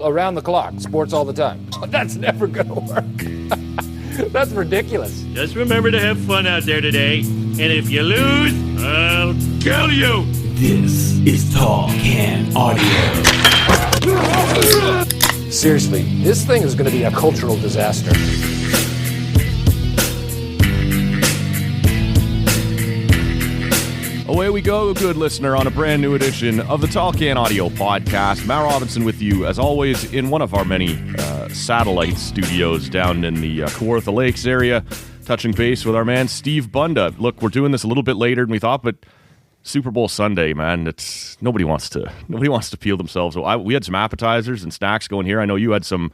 around the clock, sports all the time. That's never going to work. That's ridiculous. Just remember to have fun out there today. And if you lose, I'll kill you. This is Tall Can Audio. Seriously, this thing is going to be a cultural disaster. Away we go, good listener, on a brand new edition of the Tall Can Audio Podcast. Matt Robinson with you, as always, in one of our many satellite studios down in the Kawartha Lakes area, touching base with our man Steve Bunda. Look, we're doing this a little bit later than we thought, but Super Bowl Sunday, man, it's nobody wants to peel themselves. We had some appetizers and snacks going here. I know you had some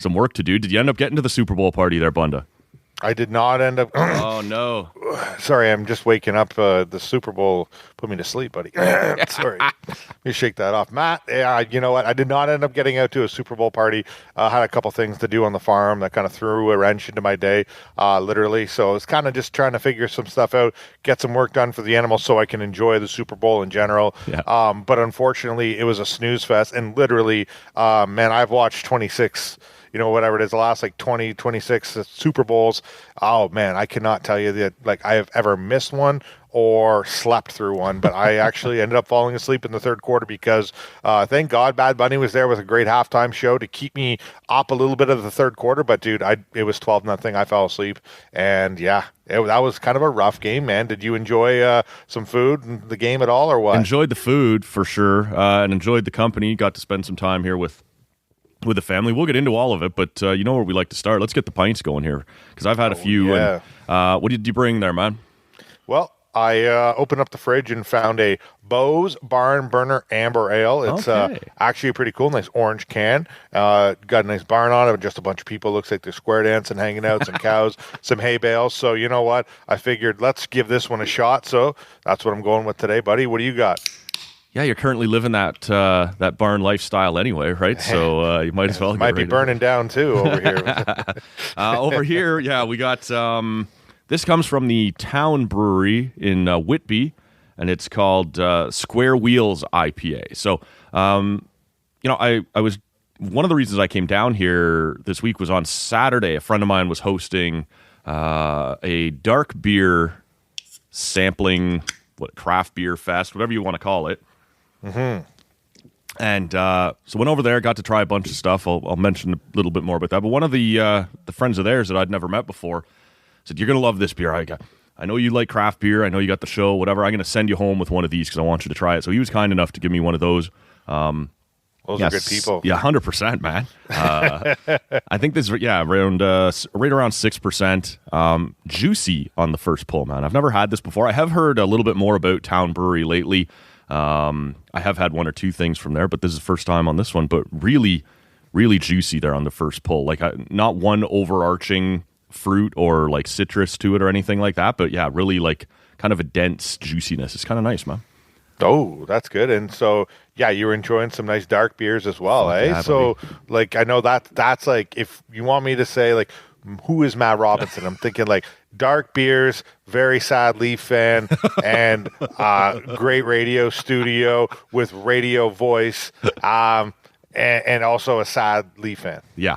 work to do. Did you end up getting to the Super Bowl party there, Bunda? I did not end up. Oh, no. Sorry, I'm just waking up. The Super Bowl put me to sleep, buddy. Sorry. Let me shake that off. Matt, yeah, you know what? I did not end up getting out to a Super Bowl party. Had a couple things to do on the farm that kind of threw a wrench into my day, literally. So I was kind of just trying to figure some stuff out, get some work done for the animals so I can enjoy the Super Bowl in general. Yeah. But unfortunately, it was a snooze fest. And literally, man, I've watched 26 whatever it is, the last 20, 26 Super Bowls. Oh man, I cannot tell you that I have ever missed one or slept through one, but I actually ended up falling asleep in the third quarter because thank God Bad Bunny was there with a great halftime show to keep me up a little bit of the third quarter. But dude, it was 12-0. I fell asleep, and yeah, that was kind of a rough game, man. Did you enjoy some food and the game at all, or what? Enjoyed the food for sure, and enjoyed the company. Got to spend some time here with the family. We'll get into all of it, but you know where we like to start. Let's get the pints going here, because I've had a few. Yeah. And, what did you bring there, man? Well, I opened up the fridge and found a Bose Barn Burner Amber Ale. It's actually a pretty cool, nice orange can. Got a nice barn on it, just a bunch of people. Looks like they're square dancing, hanging out, some cows, some hay bales. So you know what? I figured let's give this one a shot. So that's what I'm going with today, buddy. What do you got? Yeah, you're currently living that barn lifestyle anyway, right? So you might as well. Might be burning down too over here. Over here, yeah, we got. This comes from the Town Brewery in Whitby, and it's called Square Wheels IPA. So, I was one of the reasons I came down here this week was on Saturday. A friend of mine was hosting a dark beer sampling, craft beer fest, whatever you want to call it. Mm-hmm. And so went over there, got to try a bunch of stuff. I'll mention a little bit more about that. But one of the friends of theirs that I'd never met before said, "You're going to love this beer. I know you like craft beer. I know you got the show, whatever. I'm going to send you home with one of these because I want you to try it." So he was kind enough to give me one of those. Those are good people. Yeah, 100%, man. I think this is, around right around 6%. Juicy on the first pull, man. I've never had this before. I have heard a little bit more about Town Brewery lately. I have had one or two things from there, but this is the first time on this one. But really, really juicy there on the first pull. Not one overarching fruit or citrus to it or anything like that. But yeah, really kind of a dense juiciness. It's kind of nice, man. Oh, that's good. And so, yeah, you were enjoying some nice dark beers as well, eh? Yeah, so, I know that's if you want me to say, who is Matt Robinson? I'm thinking, dark beers, very sad Leaf fan, and great radio studio with radio voice, and also a sad Leaf fan. Yeah.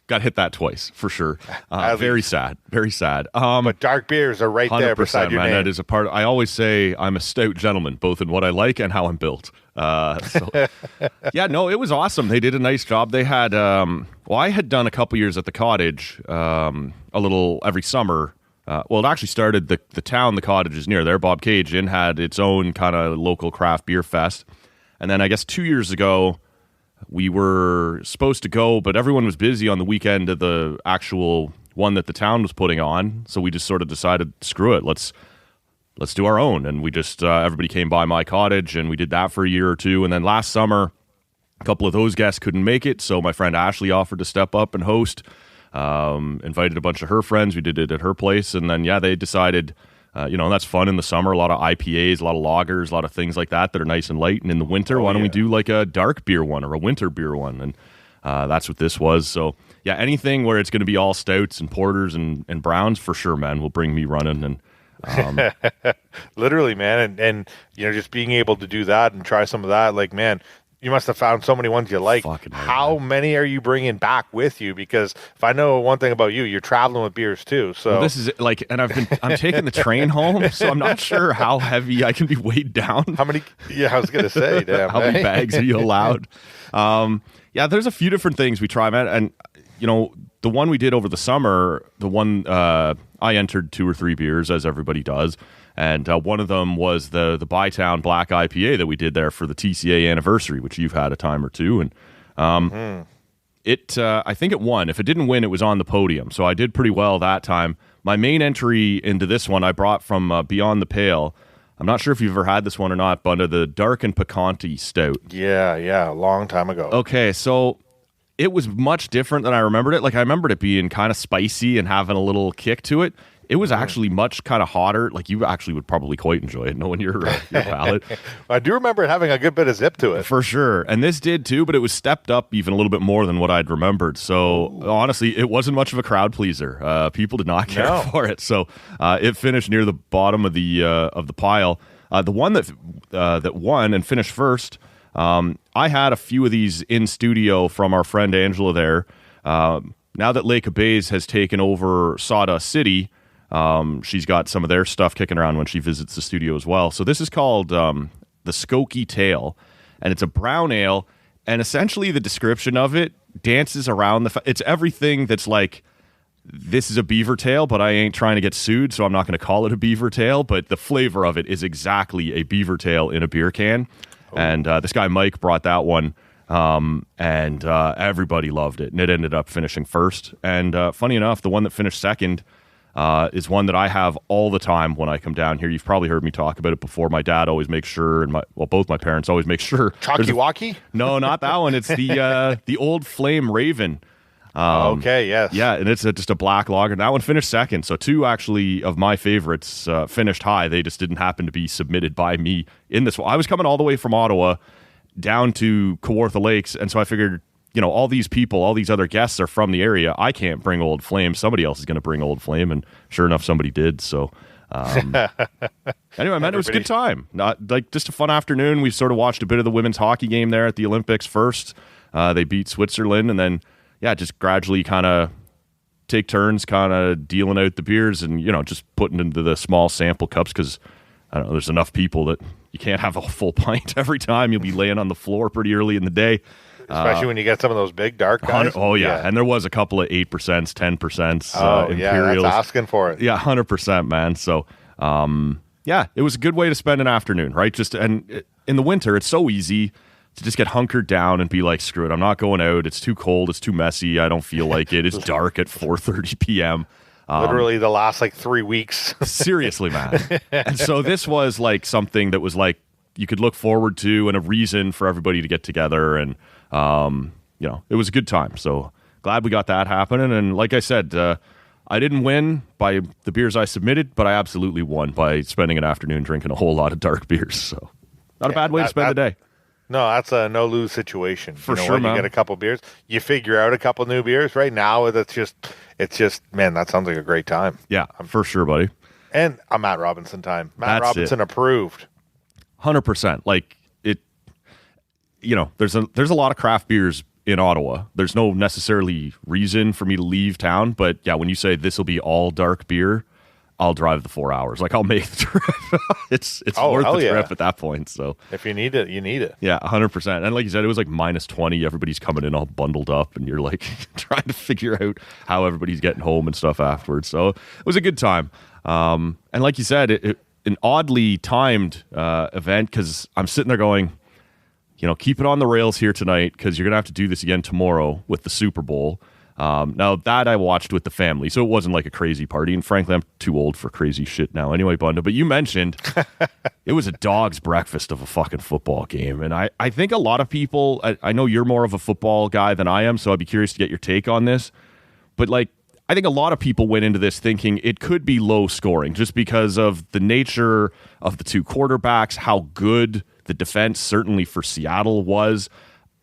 Got hit that twice, for sure. Very sad. Very sad. But dark beers are right there beside your man, name. That is a part. I always say I'm a stout gentleman, both in what I like and how I'm built. Yeah, no, it was awesome. They did a nice job. They had, I had done a couple years at the cottage, a little every summer. It actually started the town the cottage is near there. Bob Cajun had its own kind of local craft beer fest. And then I guess 2 years ago, we were supposed to go, but everyone was busy on the weekend of the actual one that the town was putting on. So we just sort of decided, screw it, let's do our own. And we just, everybody came by my cottage, and we did that for a year or two. And then last summer, a couple of those guests couldn't make it. So my friend Ashley offered to step up and host, invited a bunch of her friends. We did it at her place. And then, they decided, that's fun in the summer. A lot of IPAs, a lot of lagers, a lot of things like that are nice and light. And in the winter, why don't we do a dark beer one or a winter beer one? And that's what this was. So, yeah, anything where it's going to be all stouts and porters and browns, for sure, man, will bring me running. And literally, man. And just being able to do that and try some of that, man, You must have found so many ones you like. Fucking hell, How many are you bringing back with you? Because if I know one thing about you, you're traveling with beers too. So Well, this is like, and I'm taking the train home, so I'm not sure how heavy I can be weighed down. how many? Yeah, I was gonna say, damn. How many bags are you allowed? Yeah, there's a few different things we try, man. And, you know, the one we did over the summer, the one I entered 2 or 3 beers, as everybody does. And one of them was the Bytown Black IPA that we did there for the TCA anniversary, which you've had a time or two. And I think it won. If it didn't win, it was on the podium. So I did pretty well that time. My main entry into this one I brought from Beyond the Pale. I'm not sure if you've ever had this one or not, Bunda, the Dark and Picante Stout. Yeah, a long time ago. Okay, so it was much different than I remembered it. Like, I remembered it being kind of spicy and having a little kick to it. It was actually much kind of hotter. Like, you actually would probably quite enjoy it, knowing your palate. I do remember it having a good bit of zip to it. For sure. And this did too, but it was stepped up even a little bit more than what I'd remembered. So honestly, it wasn't much of a crowd pleaser. People did not care for it. So it finished near the bottom of the pile. The one that won and finished first, I had a few of these in studio from our friend Angela there. Now that Lake of Bays has taken over Sawdust City, she's got some of their stuff kicking around when she visits the studio as well. So this is called the Skokie Tail, and it's a brown ale. And essentially, the description of it dances around it's everything that's like, this is a beaver tail, but I ain't trying to get sued, so I'm not going to call it a beaver tail. But the flavor of it is exactly a beaver tail in a beer can. Oh. And this guy Mike brought that one, and everybody loved it, and it ended up finishing first. And funny enough, the one that finished second is one that I have all the time when I come down here. You've probably heard me talk about it before. My dad always makes sure, and both my parents always make sure. Chalky Walkie? No, not that one. It's the Old Flame Raven. Okay, yes. Yeah, and it's just a black lager. That one finished second. So 2 actually of my favorites finished high. They just didn't happen to be submitted by me in this one. I was coming all the way from Ottawa down to Kawartha Lakes, and so I figured, you know, all these people, all these other guests are from the area. I can't bring Old Flame. Somebody else is going to bring Old Flame, and sure enough, somebody did. So anyway, man, it was a good time. Not like just a fun afternoon. We sort of watched a bit of the women's hockey game there at the Olympics first. They beat Switzerland, and then just gradually kind of take turns, kind of dealing out the beers, and just putting into the small sample cups because I don't know. There's enough people that you can't have a full pint every time. You'll be laying on the floor pretty early in the day. Especially when you get some of those big dark guys. Oh, yeah. And there was a couple of 8%, 10%. Imperials. Yeah, that's asking for it. Yeah, 100%, man. So, it was a good way to spend an afternoon, right? And in the winter, it's so easy to just get hunkered down and be like, screw it, I'm not going out. It's too cold. It's too messy. I don't feel like it. It's dark at 4:30 p.m. Literally the last 3 weeks. Seriously, man. And so this was like something that was like you could look forward to and a reason for everybody to get together. And, it was a good time. So glad we got that happening. And like I said, I didn't win by the beers I submitted, but I absolutely won by spending an afternoon drinking a whole lot of dark beers. So not a bad way to spend the day. No, that's a no-lose situation. For sure, man. You get a couple beers, you figure out a couple new beers. Right now, it's just, man, that sounds like a great time. Yeah, for sure, buddy. And a Matt Robinson time. Matt Robinson approved. 100%. Like it, there's a lot of craft beers in Ottawa. There's no necessarily reason for me to leave town, but yeah, when you say this will be all dark beer, I'll drive the 4 hours. Like I'll make the trip. it's worth the trip at that point. So if you need it, you need it. Yeah, 100%. And like you said, it was like -20. Everybody's coming in all bundled up, and you're like trying to figure out how everybody's getting home and stuff afterwards. So it was a good time. And like you said, an oddly timed event because I'm sitting there going, keep it on the rails here tonight because you're gonna have to do this again tomorrow with the Super Bowl. Now that I watched with the family, so it wasn't like a crazy party, and frankly, I'm too old for crazy shit now anyway, Bunda, but you mentioned it was a dog's breakfast of a fucking football game, and I think a lot of people, I know you're more of a football guy than I am, so I'd be curious to get your take on this, but I think a lot of people went into this thinking it could be low scoring just because of the nature of the two quarterbacks, how good the defense, certainly for Seattle, was.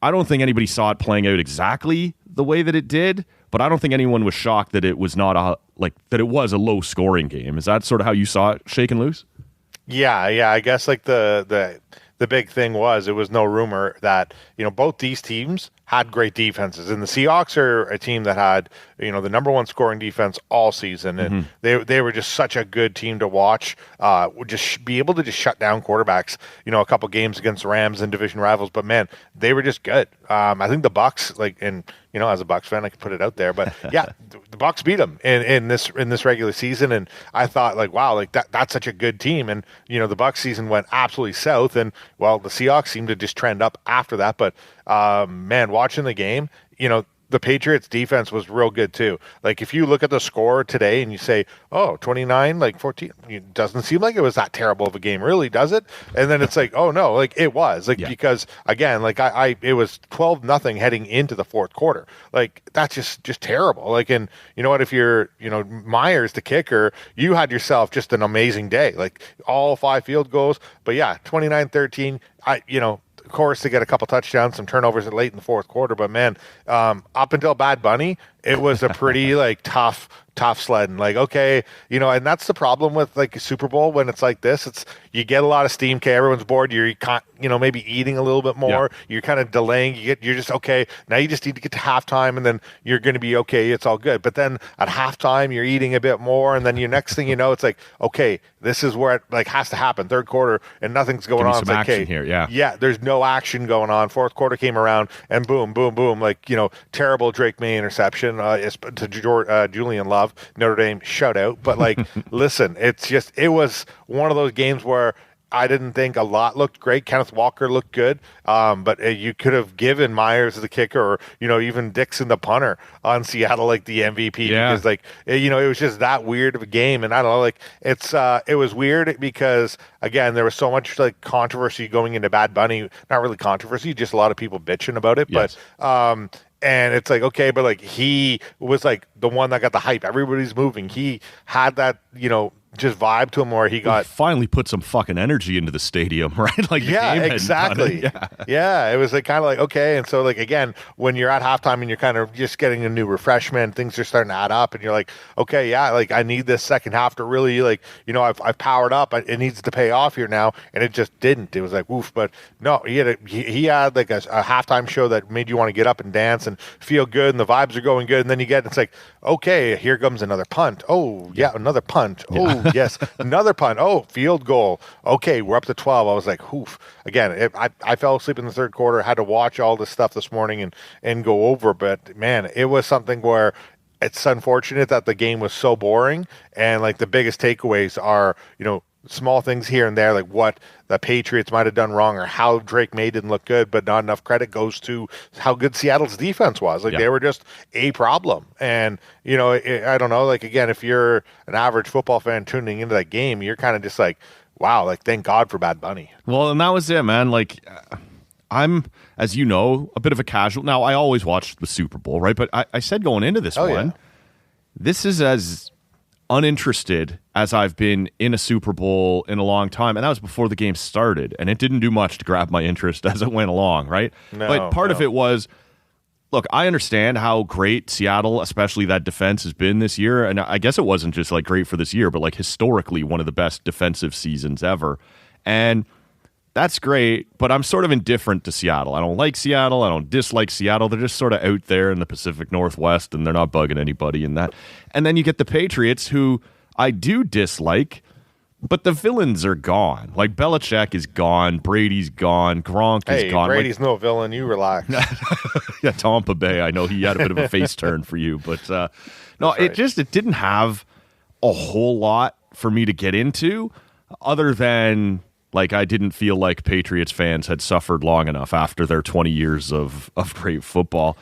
I don't think anybody saw it playing out exactly the way that it did, but I don't think anyone was shocked that it was not that it was a low scoring game. Is that sort of how you saw it shaken loose? Yeah. I guess the the big thing was it was no rumor that, both these teams had great defenses. And the Seahawks are a team that had, the number one scoring defense all season. And they were just such a good team to watch. Would just be able to just shut down quarterbacks, a couple games against the Rams and division rivals. But man, they were just good. I think the Bucks, as a Bucks fan, I can put it out there. But yeah, the Bucks beat them in this regular season. And I thought wow, that's such a good team. And, the Bucks season went absolutely south. And well, the Seahawks seemed to just trend up after that. But man, watching the game, the Patriots defense was real good too. If you look at the score today and you say, 29-14, it doesn't seem like it was that terrible of a game, really, does it? And then it's oh no, it was because again, it was 12-0 heading into the fourth quarter. That's just terrible. And you know what, if you're, Myers, the kicker, you had yourself just an amazing day, all 5 field goals. But yeah, 29-13, of course, they get a couple touchdowns, some turnovers late in the fourth quarter. But man, up until Bad Bunny, it was a pretty tough sledding. Okay, and that's the problem with a Super Bowl when it's like this. It's you get a lot of steam. Okay, everyone's bored. You're maybe eating a little bit more. Yeah. You're kind of delaying. You're just okay. Now you just need to get to halftime, and then you're going to be okay. It's all good. But then at halftime, you're eating a bit more, and then your next thing you know, it's okay, this is where it has to happen. Third quarter, and nothing's going on. Some action here, yeah. Yeah, there's no action going on. Fourth quarter came around, and boom, boom, boom. Terrible Drake May interception to Julian Love, Notre Dame, shout out. But listen, it was one of those games where I didn't think a lot looked great. Kenneth Walker looked good, but you could have given Myers the kicker, or even Dixon the punter on Seattle the MVP because it was just that weird of a game. And I don't know, it was weird because again there was so much controversy going into Bad Bunny. Not really controversy, just a lot of people bitching about it. Yes. But and it's okay, but he was the one that got the hype. Everybody's moving. He had that just vibe to him where he finally put some fucking energy into the stadium, right? Yeah, exactly. Yeah, it was kind of okay. And so again, when you're at halftime and you're kind of just getting a new refreshment, things are starting to add up, and you're okay, yeah, I need this second half to really I've powered up. It needs to pay off here now, and it just didn't. It was woof. But no, he had a halftime show that made you want to get up and dance and feel good, and the vibes are going good. And then you get okay, here comes another punt. Oh yeah, another punt. Oh. Yes, another punt. Oh, field goal. Okay, we're up to 12. I was oof. Again, I fell asleep in the third quarter. Had to watch all this stuff this morning and go over. But man, it was something where it's unfortunate that the game was so boring. And the biggest takeaways are, small things here and there, what the Patriots might have done wrong or how Drake May didn't look good, but not enough credit goes to how good Seattle's defense was. They were just a problem. And, I don't know, again, if you're an average football fan tuning into that game, you're kind of just wow, thank God for Bad Bunny. Well, and that was it, man. I'm, as you know, a bit of a casual. Now, I always watch the Super Bowl, right? But I said going into this this is as uninterested as I've been in a Super Bowl in a long time, and that was before the game started, and it didn't do much to grab my interest as it went along, right? But part of it was, look, I understand how great Seattle, especially that defense, has been this year, and I guess it wasn't just great for this year, but historically one of the best defensive seasons ever, and that's great, but I'm sort of indifferent to Seattle. I don't like Seattle. I don't dislike Seattle. They're just sort of out there in the Pacific Northwest, and they're not bugging anybody in that. And then you get the Patriots, who I do dislike, but the villains are gone. Belichick is gone. Brady's gone. Gronk is gone. Brady's no villain. You relax. Yeah, Tampa Bay. I know he had a bit of a face turn for you, but no, right. It didn't have a whole lot for me to get into other than... I didn't feel like Patriots fans had suffered long enough after their 20 years of great football.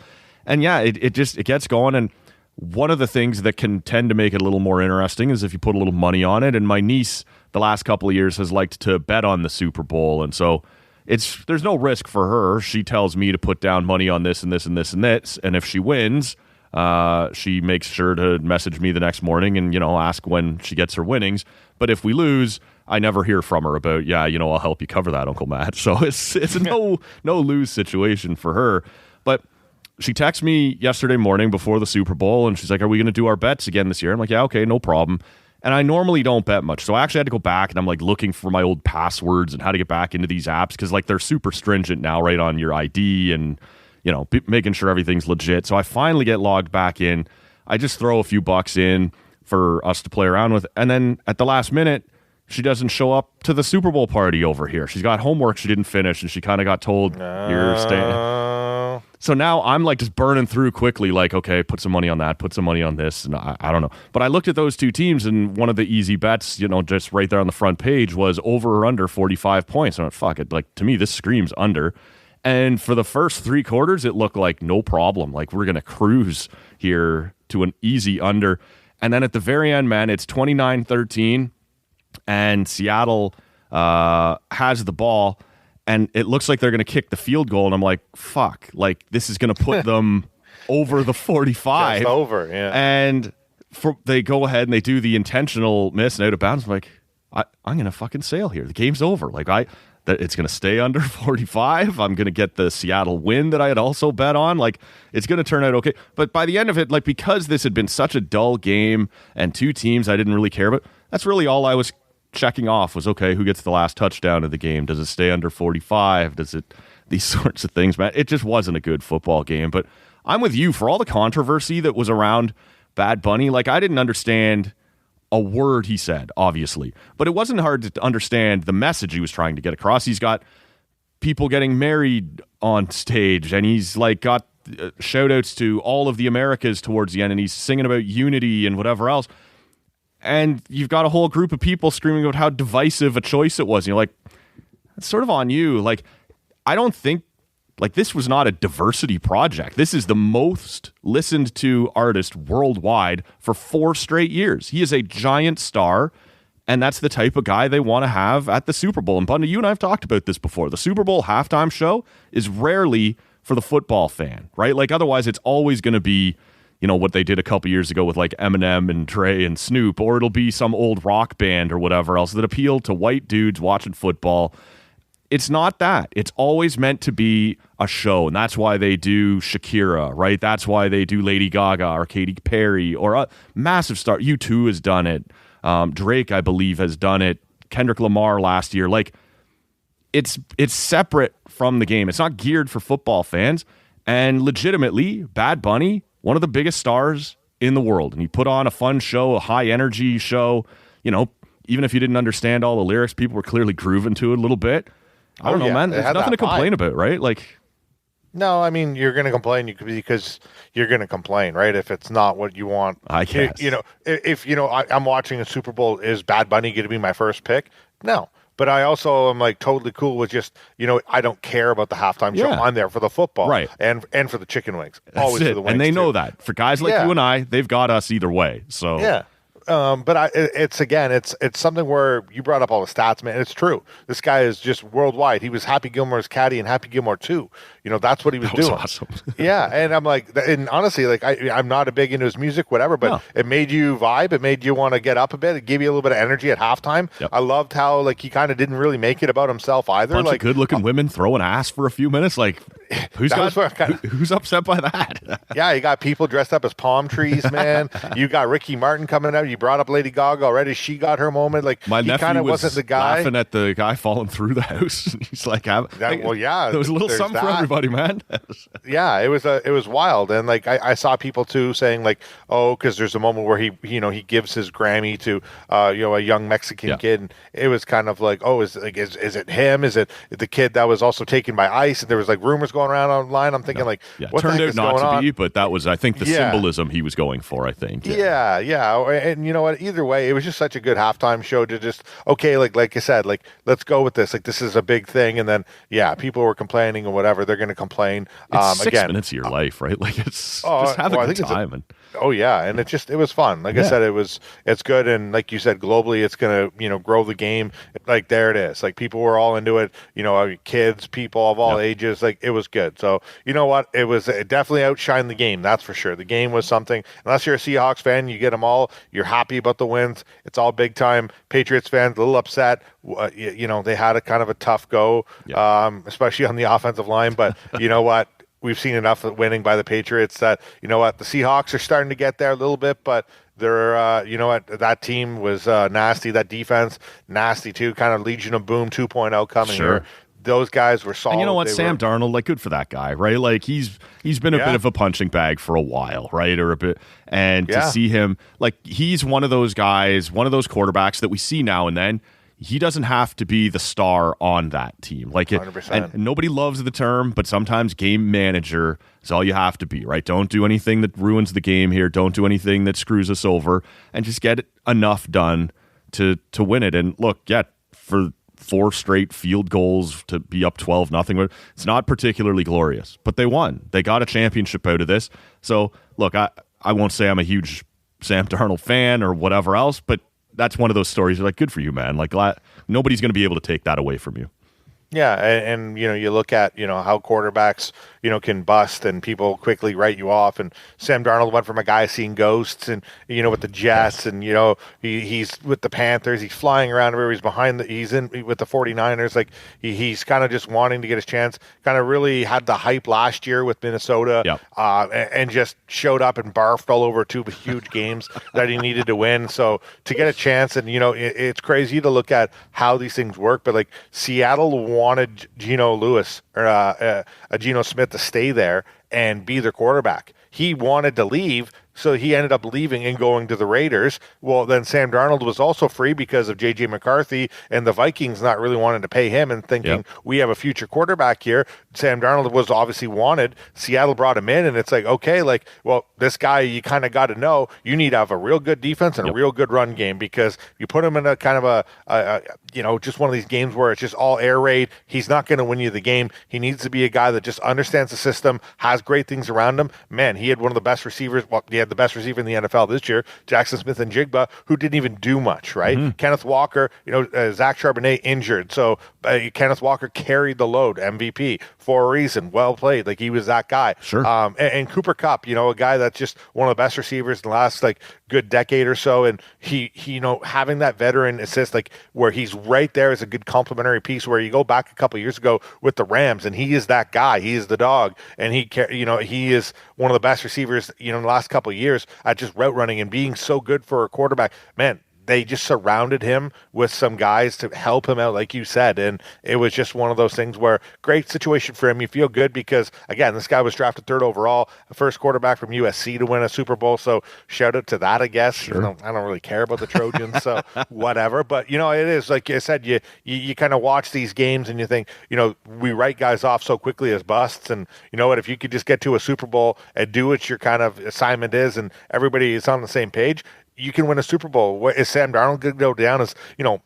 And yeah, it gets going. And one of the things that can tend to make it a little more interesting is if you put a little money on it. And my niece, the last couple of years, has liked to bet on the Super Bowl. And so there's no risk for her. She tells me to put down money on this and this and this and this. And if she wins, she makes sure to message me the next morning and, ask when she gets her winnings. But if we lose, I never hear from her about, I'll help you cover that, Uncle Matt. So it's a no lose situation for her. But she texted me yesterday morning before the Super Bowl, and she's like, are we going to do our bets again this year? I'm like, yeah, okay, no problem. And I normally don't bet much. So I actually had to go back and I'm like looking for my old passwords and how to get back into these apps because like they're super stringent now, right, on your ID and, you know, making sure everything's legit. So I finally get logged back in. I just throw a few bucks in for us to play around with. And then at the last minute, she doesn't show up to the Super Bowl party over here. She's got homework she didn't finish and she kind of got told, you're staying. So now I'm like just burning through quickly, like, okay, put some money on that, put some money on this. And I don't know. But I looked at those two teams and one of the easy bets, you know, just right there on the front page was over or under 45 points. And I went, fuck it. Like, to me, this screams under. And for the first 3 quarters, it looked like no problem. Like, we're going to cruise here to an easy under. And then at the very end, man, it's 29-13 and Seattle has the ball. And it looks like they're going to kick the field goal. And I'm like, fuck, like this is going to put them over the 45. Just over, yeah. And they go ahead and they do the intentional miss and out of bounds. I'm like, I'm going to fucking sail here. The game's over. Like it's going to stay under 45. I'm going to get the Seattle win that I had also bet on. Like it's going to turn out okay. But by the end of it, like because this had been such a dull game and two teams I didn't really care about, that's really all I was checking off was, okay, who gets the last touchdown of the game? Does it stay under 45? Does it, these sorts of things, man. It just wasn't a good football game. But I'm with you for all the controversy that was around Bad Bunny. Like, I didn't understand a word he said, obviously, but it wasn't hard to understand the message he was trying to get across. He's got people getting married on stage, and he's like got shout outs to all of the Americas towards the end, and he's singing about unity and whatever else. And you've got a whole group of people screaming about how divisive a choice it was. And you're like, it's sort of on you. Like, I don't think, like, this was not a diversity project. This is the most listened to artist worldwide for 4 straight years. He is a giant star, and that's the type of guy they want to have at the Super Bowl. And Bunda, you and I have talked about this before. The Super Bowl halftime show is rarely for the football fan, right? Like, otherwise, it's always going to be, you know, what they did a couple years ago with like Eminem and Dre and Snoop, or it'll be some old rock band or whatever else that appeal to white dudes watching football. It's not that. It's always meant to be a show, and that's why they do Shakira, right? That's why they do Lady Gaga or Katy Perry or a massive star. U2 has done it. Drake, I believe, has done it. Kendrick Lamar last year. Like, it's separate from the game. It's not geared for football fans. And legitimately, Bad Bunny, one of the biggest stars in the world. And he put on a fun show, a high energy show. You know, even if you didn't understand all the lyrics, people were clearly grooving to it a little bit. I don't know, man. There's nothing to complain about, right? Like, no, I mean, you're going to complain because you're going to complain, right? If it's not what you want. I guess. You know, if, you know, I'm watching a Super Bowl, is Bad Bunny going to be my first pick? No. But I also am like totally cool with just, you know, I don't care about the halftime show. I'm there for the football, right? And for the chicken wings, always for the wings, and they know that. For guys like you and I, they've got us either way. So yeah. But it's something where you brought up all the stats, man. It's true. This guy is just worldwide. He was Happy Gilmore's caddy and Happy Gilmore 2. You know, that's what he was doing. Awesome. Yeah. And I'm like, and honestly, like I'm not a big into his music, whatever, but it made you vibe. It made you want to get up a bit. It gave you a little bit of energy at halftime. Yep. I loved how like he kind of didn't really make it about himself either. Bunch like of good-looking women throwing ass for a few minutes. Like, who's upset by that? Yeah, you got people dressed up as palm trees, man. You got Ricky Martin coming out. You brought up Lady Gaga already. She got her moment. Like, my he kind of wasn't the guy. Laughing at the guy falling through the house. He's like, there was a little something for everybody, man. Yeah, it was wild, and like I saw people too saying like, oh, because there's a moment where he gives his Grammy to a young Mexican kid, and it was kind of like, oh, is it him? Is it the kid that was also taken by ICE? And there was like rumors going around online. I'm thinking what turned the heck out is not going to on? be, but that was, I think, the symbolism he was going for. I think. Yeah, and you know what? Either way, it was just such a good halftime show to just like I said, like let's go with this. Like this is a big thing, and then people were complaining and whatever. They're going to complain. It's 6 minutes of your life, right? Like it's just have a good time. And it was fun. Like I said, it's good, and like you said, globally, it's going to grow the game. Like there it is. Like people were all into it. You know, kids, people of all ages. Like it was good. So you know what? It definitely outshined the game. That's for sure. The game was something. Unless you're a Seahawks fan, you get them all. You're happy about the wins. It's all big time. Patriots fans a little upset. They had a kind of a tough go, especially on the offensive line. But you know what? We've seen enough of winning by the Patriots that, you know what, the Seahawks are starting to get there a little bit, but they're you know what, that team was nasty. That defense nasty too. Kind of Legion of Boom 2.0 coming here. Those guys were solid. And you know what, Sam Darnold, like, good for that guy, right? Like, he's been a bit of a punching bag for a while, right? Or a bit, and to see him, like, he's one of those guys, one of those quarterbacks that we see now and then. He doesn't have to be the star on that team. Like, 100%. And nobody loves the term, but sometimes game manager is all you have to be, right? Don't do anything that ruins the game here. Don't do anything that screws us over, and just get enough done to win it. And look, for 4 straight field goals to be up 12-0. It's not particularly glorious, but they won. They got a championship out of this. So, look, I won't say I'm a huge Sam Darnold fan or whatever else, but that's one of those stories. You're like, good for you, man. Like, nobody's going to be able to take that away from you. Yeah, and you know, you look at, you know, how quarterbacks, you know, can bust and people quickly write you off. And Sam Darnold went from a guy seeing ghosts and, you know, with the Jets, and, you know, he's with the Panthers, he's flying around everywhere, he's in with the 49ers. Like, he's kind of just wanting to get his chance. Kind of really had the hype last year with Minnesota, and just showed up and barfed all over 2 huge games that he needed to win. So to get a chance, and, you know, it's crazy to look at how these things work, but like, Seattle wanted Geno Smith to stay there and be their quarterback. He wanted to leave, so he ended up leaving and going to the Raiders. Well, then Sam Darnold was also free because of J.J. McCarthy and the Vikings not really wanting to pay him and thinking, we have a future quarterback here. Sam Darnold was obviously wanted. Seattle brought him in, and it's like, okay, like, well, this guy, you kind of got to know, you need to have a real good defense and a real good run game, because you put him in a kind of a you know, just one of these games where it's just all air raid, he's not going to win you the game. He needs to be a guy that just understands the system, has great things around him. Man, he had one of the best receivers. Well, he had the best receiver in the NFL this year, Jackson Smith and Jigba, who didn't even do much, right? Kenneth Walker, you know, Zach Charbonnet injured, so Kenneth Walker carried the load, MVP, for a reason. Well played. Like, he was that guy. Sure. And Cooper Kupp, you know, a guy that's just one of the best receivers in the last, like, good decade or so. And he you know, having that veteran assist, like, where he's right there is a good complementary piece, where you go back a couple of years ago with the Rams, and he is that guy. He is the dog. And you know, he is one of the best receivers, you know, in the last couple of years at just route running and being so good for a quarterback. Man, they just surrounded him with some guys to help him out, like you said. And it was just one of those things where great situation for him. You feel good because, again, this guy was drafted 3rd overall, the first quarterback from USC to win a Super Bowl. So shout out to that, I guess. Sure. I don't really care about the Trojans, so whatever. But, you know, it is, like I said, you kind of watch these games and you think, you know, we write guys off so quickly as busts. And you know what, if you could just get to a Super Bowl and do what your kind of assignment is and everybody is on the same page, you can win a Super Bowl. Is Sam Darnold going to go down as, you know,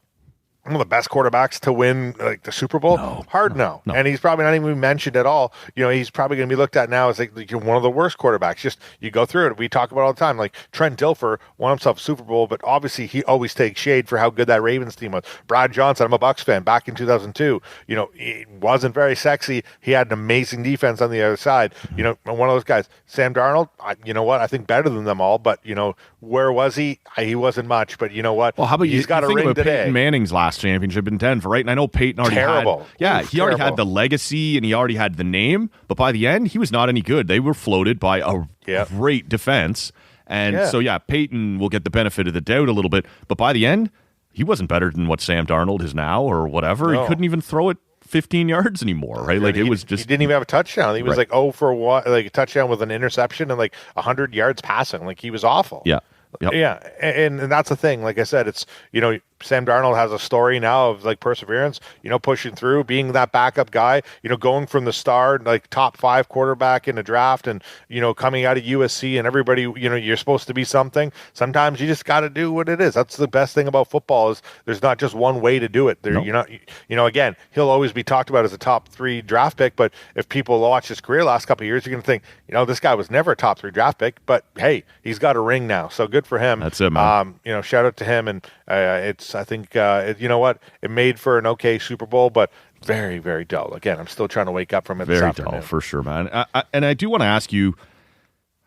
one of the best quarterbacks to win, like, the Super Bowl? No. And he's probably not even mentioned at all. You know, he's probably going to be looked at now as like one of the worst quarterbacks. Just, you go through it. We talk about it all the time. Like, Trent Dilfer won himself a Super Bowl, but obviously he always takes shade for how good that Ravens team was. Brad Johnson, I'm a Bucs fan, back in 2002. You know, he wasn't very sexy. He had an amazing defense on the other side. You know, one of those guys. Sam Darnold, you know what? I think better than them all, but, you know, where was he? He wasn't much, but you know what? Well, how about he's got a ring today. Peyton Manning's last championship in Denver, right? And I know Peyton already already had the legacy and he already had the name, but by the end, he was not any good. They were floated by a great defense. And so, Peyton will get the benefit of the doubt a little bit, but by the end, he wasn't better than what Sam Darnold is now or whatever. No. He couldn't even throw it 15 yards anymore, right? Like, it was just... He didn't even have a touchdown. He was like 0 for 1, like a touchdown with an interception and like 100 yards passing. Like, he was awful. Yeah. Yep. Yeah, and that's the thing. Like I said, it's, you know, Sam Darnold has a story now of like perseverance, you know, pushing through, being that backup guy, you know, going from the start, like top 5 quarterback in the draft and, you know, coming out of USC and everybody, you know, you're supposed to be something. Sometimes you just got to do what it is. That's the best thing about football is there's not just one way to do it. You're not, you know, again, he'll always be talked about as a top 3 draft pick, but if people watch his career last couple of years, you're going to think, you know, this guy was never a top 3 draft pick, but hey, he's got a ring now. So good for him. That's it, man. You know, shout out to him. And I think, you know what, it made for an okay Super Bowl, but very, very dull. Again, I'm still trying to wake up from it. Very dull, for sure, man. And I do want to ask you,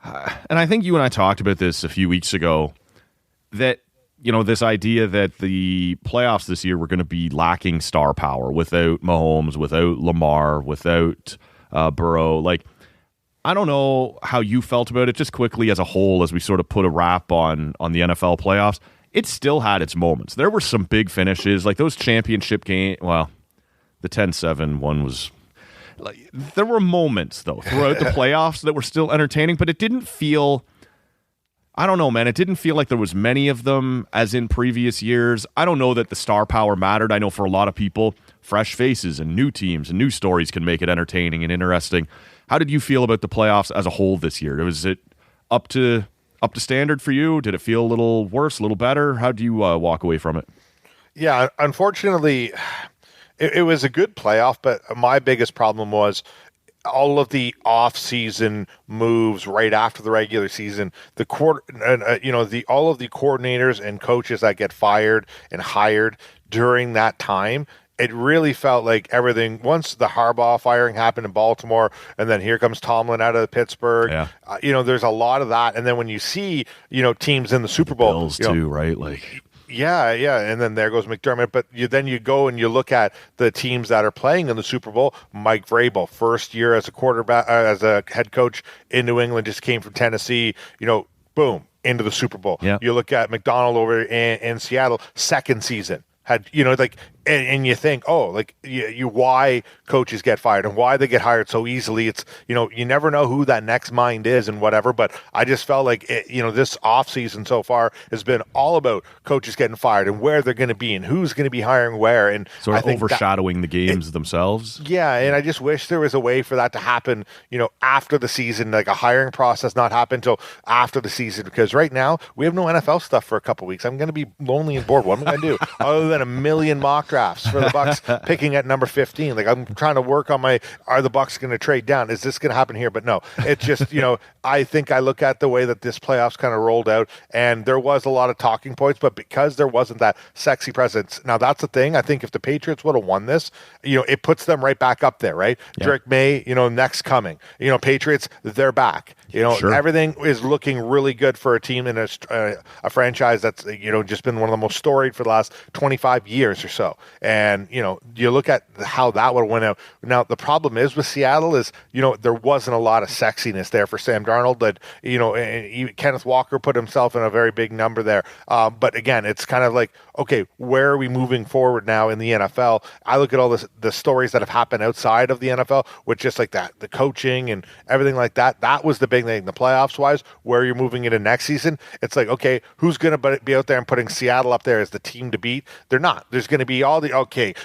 and I think you and I talked about this a few weeks ago, that, you know, this idea that the playoffs this year were going to be lacking star power without Mahomes, without Lamar, without Burrow. Like, I don't know how you felt about it, just quickly as a whole, as we sort of put a wrap on the NFL playoffs. It still had its moments. There were some big finishes, like those championship games. Well, the 10-7 one was... Like, there were moments, though, throughout the playoffs that were still entertaining, but it didn't feel... I don't know, man. It didn't feel like there was many of them as in previous years. I don't know that the star power mattered. I know for a lot of people, fresh faces and new teams and new stories can make it entertaining and interesting. How did you feel about the playoffs as a whole this year? Was it up to standard for you? Did it feel a little worse, a little better? How do you walk away from it? Yeah, unfortunately, it was a good playoff, but my biggest problem was all of the off-season moves right after the regular season. The all of the coordinators and coaches that get fired and hired during that time. It really felt like everything, once the Harbaugh firing happened in Baltimore, and then here comes Tomlin out of Pittsburgh. Yeah. There's a lot of that. And then when you see, teams in the Super Bowl. Bills too, right? Like, yeah. And then there goes McDermott. But you go and you look at the teams that are playing in the Super Bowl. Mike Vrabel, first year as a quarterback, as a head coach in New England, just came from Tennessee. Boom, into the Super Bowl. Yeah. You look at McDonald over in Seattle, second season. Had and you think, why coaches get fired and why they get hired so easily. It's you never know who that next mind is and whatever. But I just felt like this offseason so far has been all about coaches getting fired and where they're going to be and who's going to be hiring where, and sort of overshadowing the games themselves. Yeah, and I just wish there was a way for that to happen. After the season, like a hiring process not happen until after the season, because right now we have no NFL stuff for a couple weeks. I'm going to be lonely and bored. What am I going to do other than a million mock drafts for the Bucks picking at number 15? Like, I'm trying to work on are the Bucks going to trade down? Is this going to happen here? But no, it's just, I think I look at the way that this playoffs kind of rolled out, and there was a lot of talking points, but because there wasn't that sexy presence. Now that's the thing. I think if the Patriots would have won this, it puts them right back up there, right? Yeah. Drake May, next coming, Patriots, they're back. Sure. Everything is looking really good for a team in a franchise that's, just been one of the most storied for the last 25 years or so. And, you look at how that would have went out. Now, the problem is with Seattle is, there wasn't a lot of sexiness there for Sam Darnold. That, and Kenneth Walker put himself in a very big number there. But again, it's kind of like, okay, where are we moving forward now in the NFL? I look at all the stories that have happened outside of the NFL with just like that, the coaching and everything like that. That was the big thing. The playoffs wise, where you're moving into next season, it's like, okay, who's going to be out there and putting Seattle up there as the team to beat? They're not. There's going to be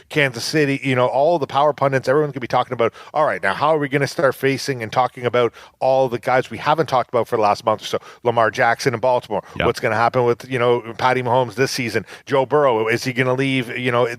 Kansas City, all the power pundits, everyone's going to be talking about, all right, now how are we going to start facing and talking about all the guys we haven't talked about for the last month or so? Lamar Jackson in Baltimore. Yep. What's going to happen with, Patty Mahomes this season? Joe Burrow, is he going to leave?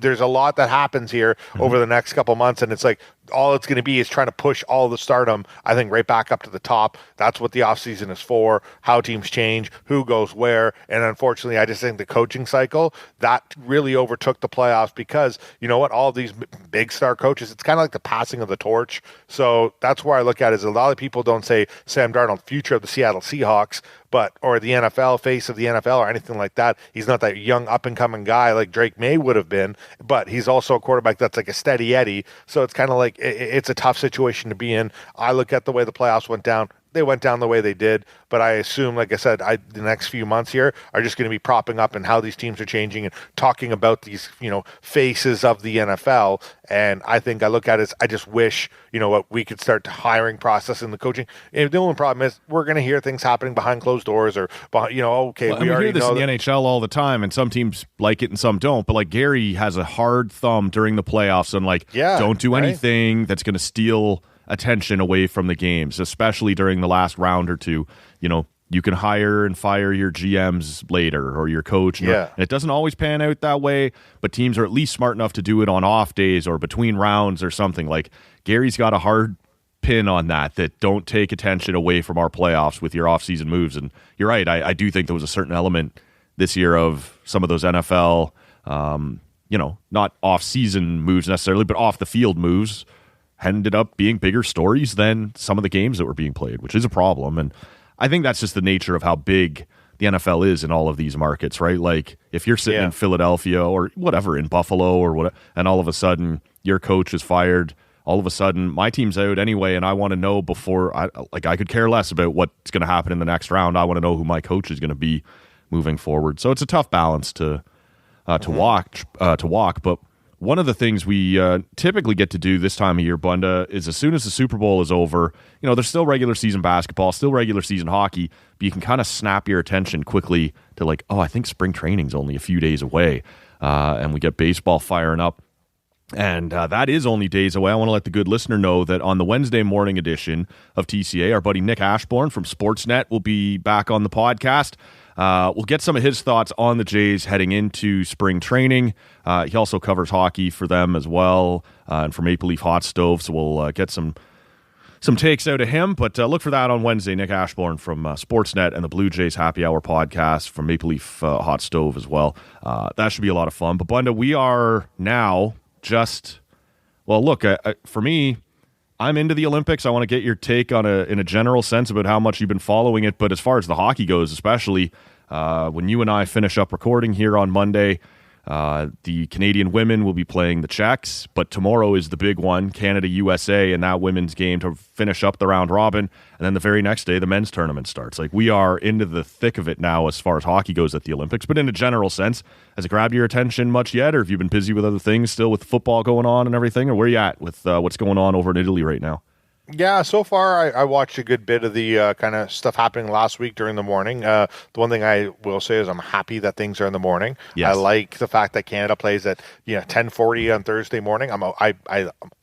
There's a lot that happens here over the next couple months, and it's like, all it's going to be is trying to push all the stardom, I think, right back up to the top. That's what the offseason is for, how teams change, who goes where. And unfortunately, I just think the coaching cycle, that really overtook the playoffs because, all of these big star coaches, it's kind of like the passing of the torch. So that's where I look at it, is a lot of people don't say Sam Darnold, future of the Seattle Seahawks, or the NFL, face of the NFL or anything like that. He's not that young up-and-coming guy like Drake May would have been, but he's also a quarterback that's like a steady Eddie. So it's kind of like it's a tough situation to be in. I look at the way the playoffs went down. They went down the way they did, but I assume, like I said, the next few months here are just going to be propping up and how these teams are changing and talking about these, faces of the NFL. And I think I look at it as I just wish, we could start the hiring process and the coaching. And the only problem is we're going to hear things happening behind closed doors or, we already hear this know in the NHL all the time, and some teams like it and some don't. But like Gary has a hard thumb during the playoffs and don't do anything that's going to steal attention away from the games, especially during the last round or two. You can hire and fire your GMs later or your coach. And it doesn't always pan out that way, but teams are at least smart enough to do it on off days or between rounds or something. Like Gary's got a hard pin on that don't take attention away from our playoffs with your offseason moves. And you're right. I do think there was a certain element this year of some of those NFL, not off-season moves necessarily, but off the field moves ended up being bigger stories than some of the games that were being played, which is a problem. And I think that's just the nature of how big the NFL is in all of these markets, right? Like if you're sitting in Philadelphia or whatever, in Buffalo or what, and all of a sudden your coach is fired all of a sudden my team's out anyway, and I want to know before I could care less about what's going to happen in the next round. I want to know who my coach is going to be moving forward. So it's a tough balance to walk. But one of the things we typically get to do this time of year, Bunda, is as soon as the Super Bowl is over, there's still regular season basketball, still regular season hockey, but you can kind of snap your attention quickly to like, oh, I think spring training's only a few days away, and we get baseball firing up. And that is only days away. I want to let the good listener know that on the Wednesday morning edition of TCA, our buddy Nick Ashbourne from Sportsnet will be back on the podcast. We'll get some of his thoughts on the Jays heading into spring training. He also covers hockey for them as well, and for Maple Leaf Hot Stove, so we'll get some takes out of him. But look for that on Wednesday. Nick Ashbourne from Sportsnet and the Blue Jays Happy Hour podcast from Maple Leaf Hot Stove as well. That should be a lot of fun. But Bunda, we are now look, for me, I'm into the Olympics. I want to get your take on in a general sense about how much you've been following it. But as far as the hockey goes, especially when you and I finish up recording here on Monday, the Canadian women will be playing the Czechs. But tomorrow is the big one, Canada-USA, and that women's game to finish up the round robin. And then the very next day, the men's tournament starts. Like, we are into the thick of it now as far as hockey goes at the Olympics. But in a general sense, has it grabbed your attention much yet? Or have you been busy with other things still with football going on and everything? Or where are you at with what's going on over in Italy right now? Yeah, so far I watched a good bit of the kind of stuff happening last week during the morning. The one thing I will say is I'm happy that things are in the morning. Yes. I like the fact that Canada plays at 10:40 on Thursday morning. I'm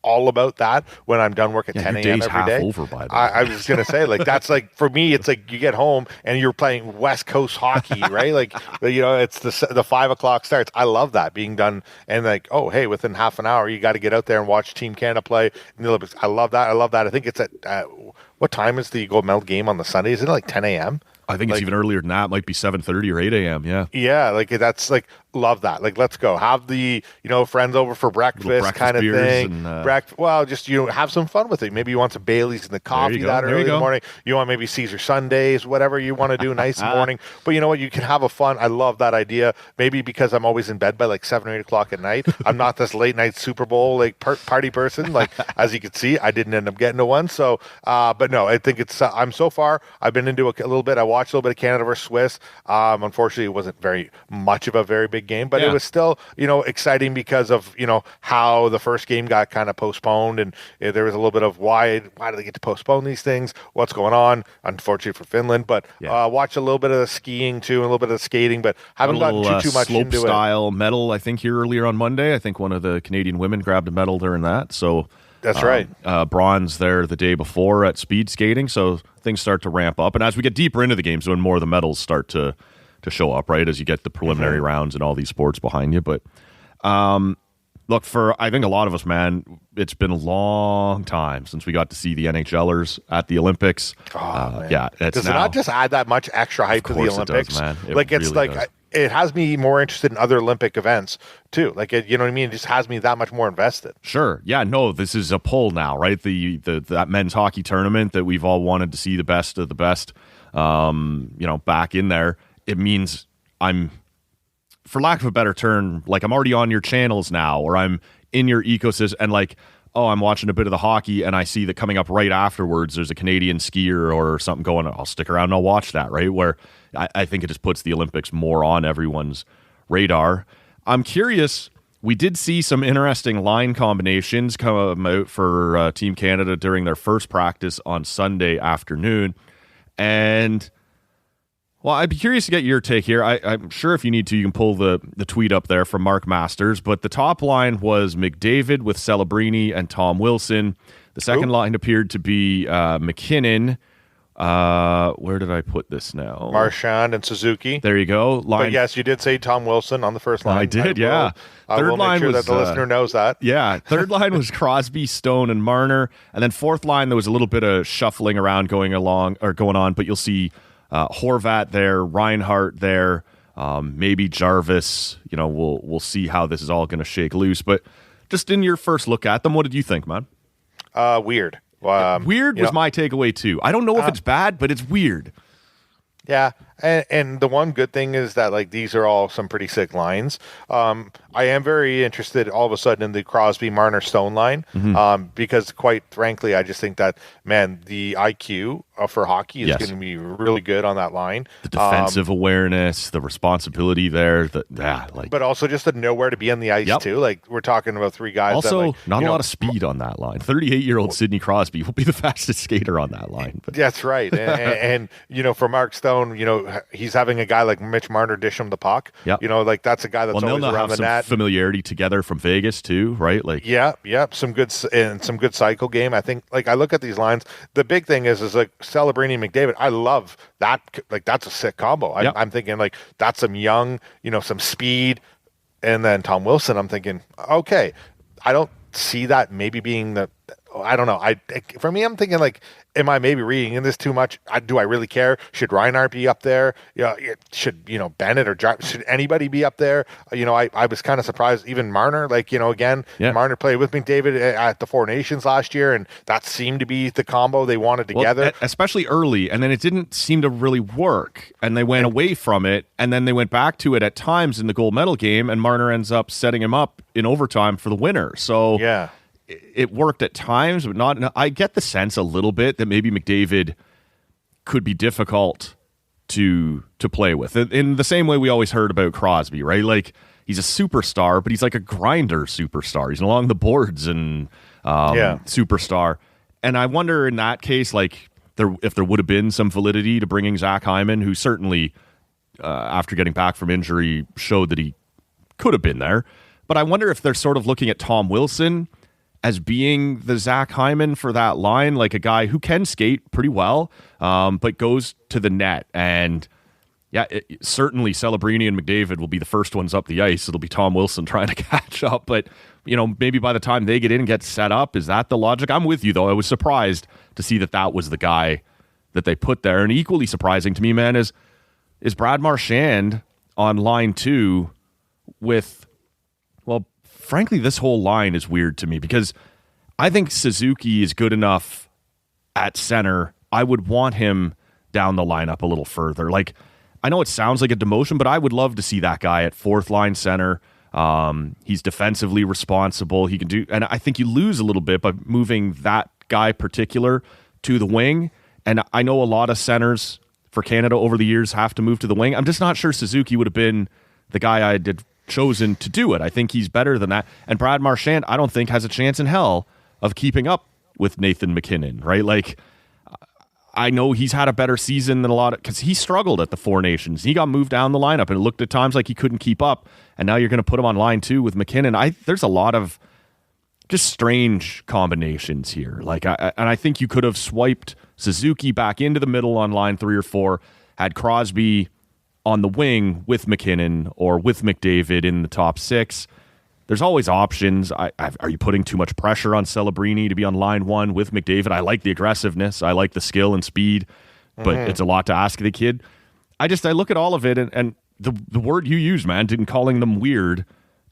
all about that when I'm done work at 10 a.m. every day. Over by the way. I was gonna say, like, that's like, for me, it's like you get home and you're playing West Coast hockey, right? Like, it's the 5 o'clock starts. I love that being done, and like, oh hey, within half an hour you got to get out there and watch Team Canada play in the Olympics. I love that. I think it's at what time is the gold medal game on the Sunday? Is it like 10 a.m.? I think it's even earlier than that. It might be 7:30 or 8 a.m. Yeah. Yeah, like that's like, love that. Like, let's go. Have the friends over for breakfast kind of thing. Just have some fun with it. Maybe you want some Baileys in the coffee that early in the morning. You want maybe Caesar Sundays, whatever you want to do, nice in the morning. But you know what? You can have a fun. I love that idea. Maybe because I'm always in bed by like 7 or 8 o'clock at night. I'm not this late night Super Bowl like party person. Like, as you can see, I didn't end up getting to one. So, but no, I think it's. I've been into a little bit. I watched a little bit of Canada versus Swiss. Unfortunately, it wasn't very much of a very big game, but it was still, exciting because of, how the first game got kind of postponed, and there was a little bit of why do they get to postpone these things? What's going on? Unfortunately for Finland, but watch a little bit of the skiing too, and a little bit of the skating, but haven't gotten too much slope into style medal. I think here earlier on Monday, I think one of the Canadian women grabbed a medal during that. So that's right. Bronze there the day before at speed skating. So things start to ramp up, and as we get deeper into the games, when more of the medals start to show up, right, as you get the preliminary rounds and all these sports behind you. But look, I think a lot of us, man, it's been a long time since we got to see the NHLers at the Olympics. Does it not just add that much extra hype to the Olympics? It does, man. It's really does. It has me more interested in other Olympic events too. Like, you know what I mean? It just has me that much more invested. Sure. Yeah. No, this is a pull now, right? That men's hockey tournament that we've all wanted to see the best of the best, back in there. It means I'm, for lack of a better term, like, I'm already on your channels now, or I'm in your ecosystem, and like, oh, I'm watching a bit of the hockey, and I see that coming up right afterwards, there's a Canadian skier or something going on. I'll stick around and I'll watch that, right? Where I think it just puts the Olympics more on everyone's radar. I'm curious, we did see some interesting line combinations come out for Team Canada during their first practice on Sunday afternoon, and well, I'd be curious to get your take here. I'm sure if you need to, you can pull the tweet up there from Mark Masters. But the top line was McDavid with Celebrini and Tom Wilson. The second line appeared to be McKinnon. Where did I put this now? Marchand and Suzuki. There you go. But yes, you did say Tom Wilson on the first line. I did, yeah. Third line was that the listener knows that. Yeah. Third line was Crosby, Stone, and Marner. And then fourth line, there was a little bit of shuffling around going on, but you'll see Horvat there, Reinhart there, maybe Jarvis. We'll see how this is all going to shake loose. But just in your first look at them, what did you think, man? Weird. Weird was my takeaway too. I don't know if it's bad, but it's weird. Yeah, And the one good thing is that like these are all some pretty sick lines. I am very interested all of a sudden in the Crosby Marner Stone line because quite frankly, I just think that man, the IQ for hockey is going to be really good on that line. The defensive awareness, the responsibility there, but also just to know where to be on the ice too. Like we're talking about three guys. Also, that, like, not a lot of speed on that line. 38-year-old Sidney Crosby will be the fastest skater on that line. But. That's right. And for Mark Stone, he's having a guy like Mitch Marner dish him the puck. Yep. Like that's a guy that's always around the net. Familiarity together from Vegas too, right? Like some good cycle game. I think like I look at these lines. The big thing is like Celebrini and McDavid. I love that. Like that's a sick combo. I'm thinking like that's some young, some speed, and then Tom Wilson. I'm thinking okay. I don't see that maybe being the. I don't know. For me, I'm thinking like, am I maybe reading in this too much? Do I really care? Should Reinhart be up there? Should Bennett or should anybody be up there? I was kind of surprised. Even Marner, Marner played with McDavid at the Four Nations last year, and that seemed to be the combo they wanted together, especially early. And then it didn't seem to really work, and they went away from it, and then they went back to it at times in the gold medal game, and Marner ends up setting him up in overtime for the winner. So yeah. It worked at times, but not. I get the sense a little bit that maybe McDavid could be difficult to play with. In the same way we always heard about Crosby, right? Like he's a superstar, but he's like a grinder superstar. He's along the boards and superstar. And I wonder in that case, like if there would have been some validity to bringing Zach Hyman, who certainly after getting back from injury showed that he could have been there. But I wonder if they're sort of looking at Tom Wilson as being the Zach Hyman for that line, like a guy who can skate pretty well, but goes to the net. And certainly Celebrini and McDavid will be the first ones up the ice. It'll be Tom Wilson trying to catch up. But, maybe by the time they get in and get set up, is that the logic? I'm with you, though. I was surprised to see that was the guy that they put there. And equally surprising to me, man, is Brad Marchand on line 2 with, frankly, this whole line is weird to me because I think Suzuki is good enough at center. I would want him down the lineup a little further. Like, I know it sounds like a demotion, but I would love to see that guy at fourth line center. He's defensively responsible. He can do, and I think you lose a little bit by moving that guy particular to the wing. And I know a lot of centers for Canada over the years have to move to the wing. I'm just not sure Suzuki would have been the guy I did chosen to do it. I think he's better than that. And Brad Marchand, I don't think has a chance in hell of keeping up with Nathan McKinnon, right? Like, I know he's had a better season than a lot of, because he struggled at the Four Nations. He got moved down the lineup and it looked at times like he couldn't keep up. And now you're going to put him on line 2 with McKinnon. There's a lot of just strange combinations here. Like, and I think you could have swiped Suzuki back into the middle on line 3 or 4, had Crosby on the wing with McKinnon or with McDavid in the top 6. There's always options. Are you putting too much pressure on Celebrini to be on line 1 with McDavid? I like the aggressiveness. I like the skill and speed, but it's a lot to ask the kid. I look at all of it, and the word you use, man, calling them weird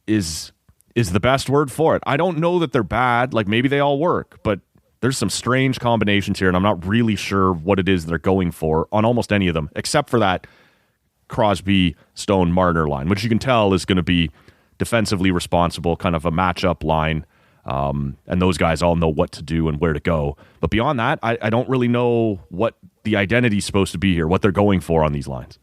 is the best word for it. I don't know that they're bad. Like, maybe they all work, but there's some strange combinations here, and I'm not really sure what it is they're going for on almost any of them, except for that Crosby, Stone, Marner line, which you can tell is going to be defensively responsible, kind of a matchup line, and those guys all know what to do and where to go. But beyond that, I don't really know what the identity is supposed to be here, what they're going for on these lines.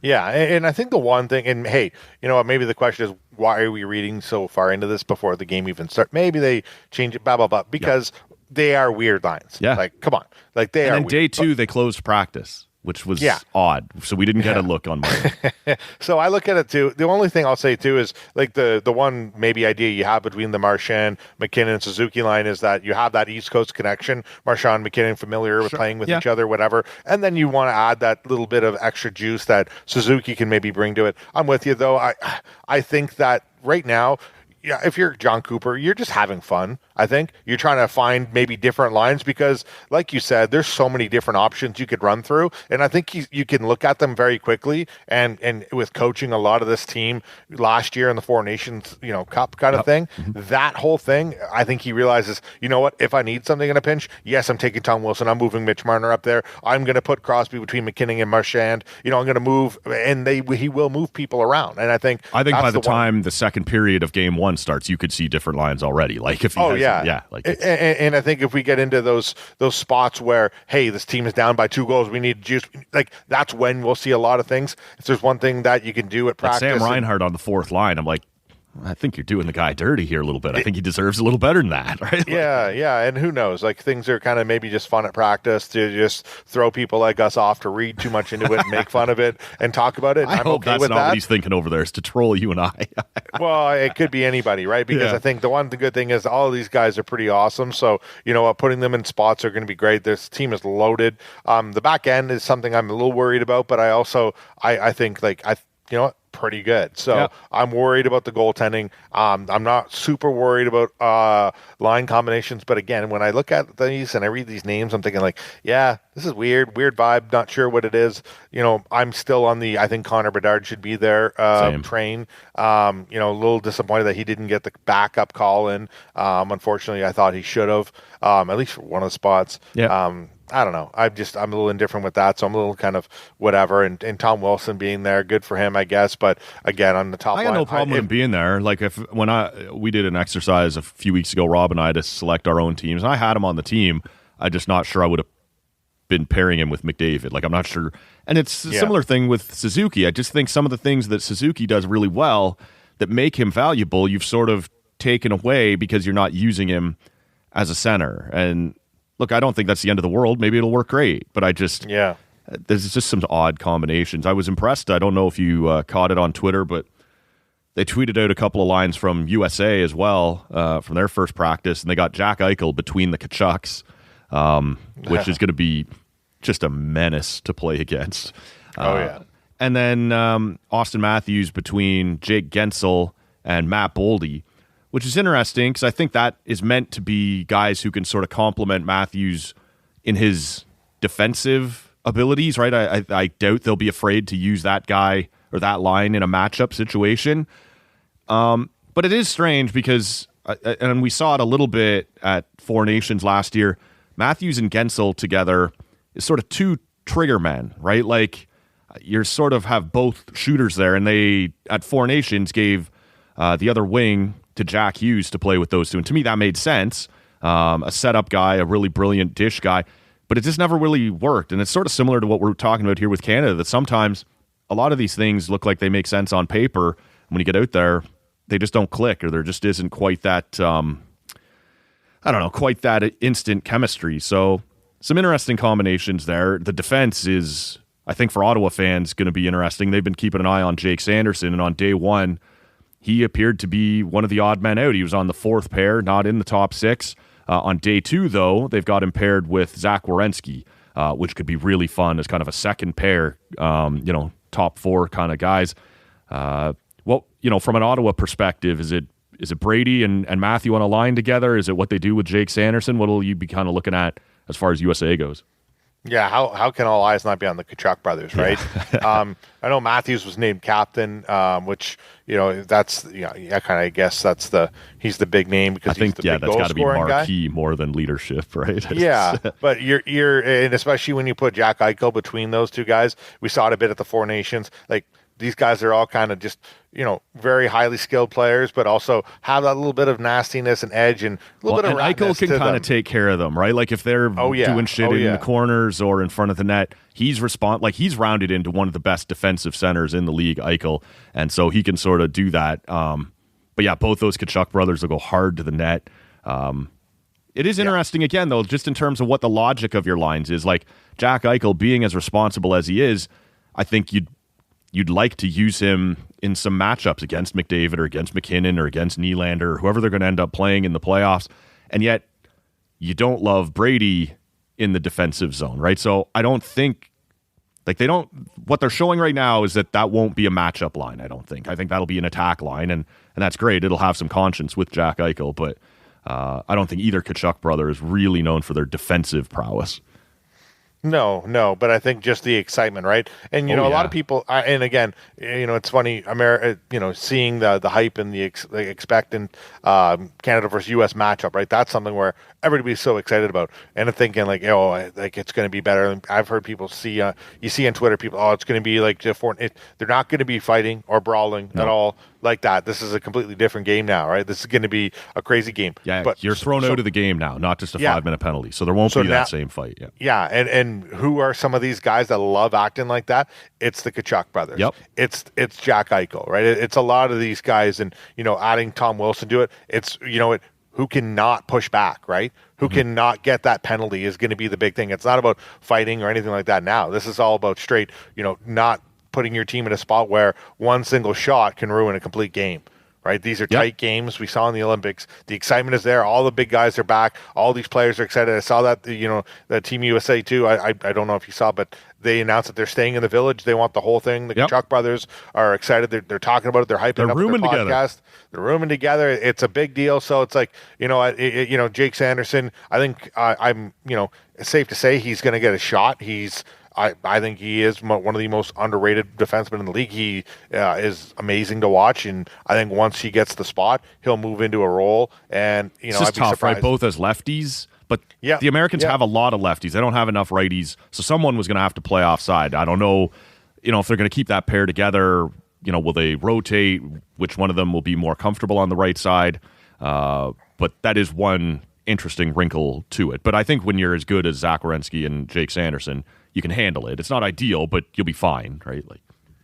Yeah, and I think the one thing, and hey, you know what, maybe the question is, why are we reading so far into this before the game even starts? Maybe they change it, blah, blah, blah, because they are weird lines. Yeah. Like, come on. Like, they are And then weird. day 2, they closed practice, which was odd. So we didn't get a look on mine. So I look at it too. The only thing I'll say too is like the one maybe idea you have between the Marchand, McKinnon, Suzuki line is that you have that East Coast connection. Marchand, McKinnon familiar with playing with each other, whatever. And then you want to add that little bit of extra juice that Suzuki can maybe bring to it. I'm with you though. I think that right now, if you're John Cooper, you're just having fun. I think you're trying to find maybe different lines because, like you said, there's so many different options you could run through, and I think you can look at them very quickly. And with coaching a lot of this team last year in the Four Nations, Cup kind of thing, that whole thing, I think he realizes, you know what? If I need something in a pinch, yes, I'm taking Tom Wilson. I'm moving Mitch Marner up there. I'm going to put Crosby between McKinnon and Marchand. I'm going to move, and he will move people around. And I think by the time the second period of game one starts, you could see different lines already. Like if and I think if we get into those spots where, hey, this team is down by 2 goals, we need juice. Like that's when we'll see a lot of things. If there's one thing that you can do at practice, Sam Reinhart on the fourth line, I'm like, I think you're doing the guy dirty here a little bit. I think he deserves a little better than that, right? Yeah. And who knows? Like things are kind of maybe just fun at practice to just throw people like us off to read too much into it and make fun of it and talk about it. I hope that's not what he's thinking over there, is to troll you and I. Well, it could be anybody, right? Because I think the good thing is all of these guys are pretty awesome. So, putting them in spots are going to be great. This team is loaded. The back end is something I'm a little worried about, but I also, I think pretty good. So I'm worried about the goaltending. I'm not super worried about line combinations. But again, when I look at these and I read these names, I'm thinking this is weird vibe. Not sure what it is. I'm still on I think Connor Bedard should be there train. A little disappointed that he didn't get the backup call in. Unfortunately, I thought he should have, at least for one of the spots. Yeah. I don't know. I'm a little indifferent with that, so I'm a little kind of whatever. And Tom Wilson being there, good for him, I guess. But again, on the top line, I got no problem with him being there. Like we did an exercise a few weeks ago, Rob and I, to select our own teams, and I had him on the team. I'm just not sure I would have been pairing him with McDavid. Like I'm not sure. And it's a similar thing with Suzuki. I just think some of the things that Suzuki does really well that make him valuable, you've sort of taken away because you're not using him as a center. And look, I don't think that's the end of the world. Maybe it'll work great, but there's just some odd combinations. I was impressed. I don't know if you caught it on Twitter, but they tweeted out a couple of lines from USA as well from their first practice, and they got Jack Eichel between the Kachucks, which is going to be just a menace to play against. And then Austin Matthews between Jake Gensel and Matt Boldy, which is interesting because I think that is meant to be guys who can sort of complement Matthews in his defensive abilities, right? I doubt they'll be afraid to use that guy or that line in a matchup situation. But it is strange because, and we saw it a little bit at Four Nations last year, Matthews and Gensel together is sort of two trigger men, right? Like you sort of have both shooters there, and they, at Four Nations, gave the other wing to Jack Hughes to play with those two. And to me, that made sense. A setup guy, a really brilliant dish guy, but it just never really worked. And it's sort of similar to what we're talking about here with Canada, that sometimes a lot of these things look like they make sense on paper. When you get out there, they just don't click, or there just isn't quite that, quite that instant chemistry. So some interesting combinations there. The defense is, I think for Ottawa fans, going to be interesting. They've been keeping an eye on Jake Sanderson, and on day one, he appeared to be one of the odd men out. He was on the fourth pair, not in the top six. On day two, though, they've got him paired with Zach Werenski, which could be really fun as kind of a second pair, top four kind of guys. From an Ottawa perspective, is it Brady and Matthew on a line together? Is it what they do with Jake Sanderson? What will you be kind of looking at as far as USA goes? Yeah, how can all eyes not be on the Tkachuk brothers, right? I know Matthews was named captain, which that's I guess he's the big name because he's the big that's got to be marquee guy. More than leadership, right? Yeah, but you're and especially when you put Jack Eichel between those two guys, we saw it a bit at the Four Nations. Like these guys are all kind of just very highly skilled players, but also have that little bit of nastiness and edge and a little bit of Eichel can kind of take care of them, right? Like if they're doing shit in the corners or in front of the net, he's rounded into one of the best defensive centers in the league, Eichel, and so he can sort of do that. But yeah, both those Tkachuk brothers will go hard to the net. It is interesting again, though, just in terms of what the logic of your lines is. Like Jack Eichel being as responsible as he is, I think you'd like to use him in some matchups against McDavid or against McKinnon or against Nylander or whoever they're going to end up playing in the playoffs. And yet you don't love Brady in the defensive zone, right? So I don't think what they're showing right now is that won't be a matchup line. I think that'll be an attack line, and that's great. It'll have some conscience with Jack Eichel, but I don't think either Kachuk brother is really known for their defensive prowess. No, but I think just the excitement, right? And a lot of people, and again, it's funny, seeing the hype and the expectant Canada versus U.S. matchup, right? That's something where everybody's so excited about, and thinking like, it's going to be better. I've heard people you see on Twitter, people, it's going to be like they're not going to be fighting or brawling at all like that. This is a completely different game now, right? This is going to be a crazy game. Yeah, but you're thrown out of the game now, not just a 5-minute penalty. So there won't be that same fight. Yeah. Yeah, and who are some of these guys that love acting like that? It's the Kachuk brothers. Yep. It's Jack Eichel, right? It's a lot of these guys, and adding Tom Wilson to it. It's who cannot push back, right? Who cannot get that penalty is going to be the big thing. It's not about fighting or anything like that now. This is all about straight, not putting your team in a spot where one single shot can ruin a complete game, right? These are tight games. We saw in the Olympics. The excitement is there. All the big guys are back. All these players are excited. I saw that, the Team USA too. I don't know if you saw, but they announced that they're staying in the village. They want the whole thing. The Kachuk brothers are excited. They're talking about it. They're hyping up their podcast. Together. They're rooming together. It's a big deal. So it's like, Jake Sanderson, I think I'm it's safe to say he's going to get a shot. I think he is one of the most underrated defensemen in the league. He is amazing to watch, and I think once he gets the spot, he'll move into a role. And it's just tough, right? Both as lefties, but the Americans have a lot of lefties. They don't have enough righties, so someone was going to have to play offside. I don't know, if they're going to keep that pair together. Will they rotate? Which one of them will be more comfortable on the right side? But that is one interesting wrinkle to it. But I think when you're as good as Zach Werenski and Jake Sanderson, you can handle it. It's not ideal, but you'll be fine, right?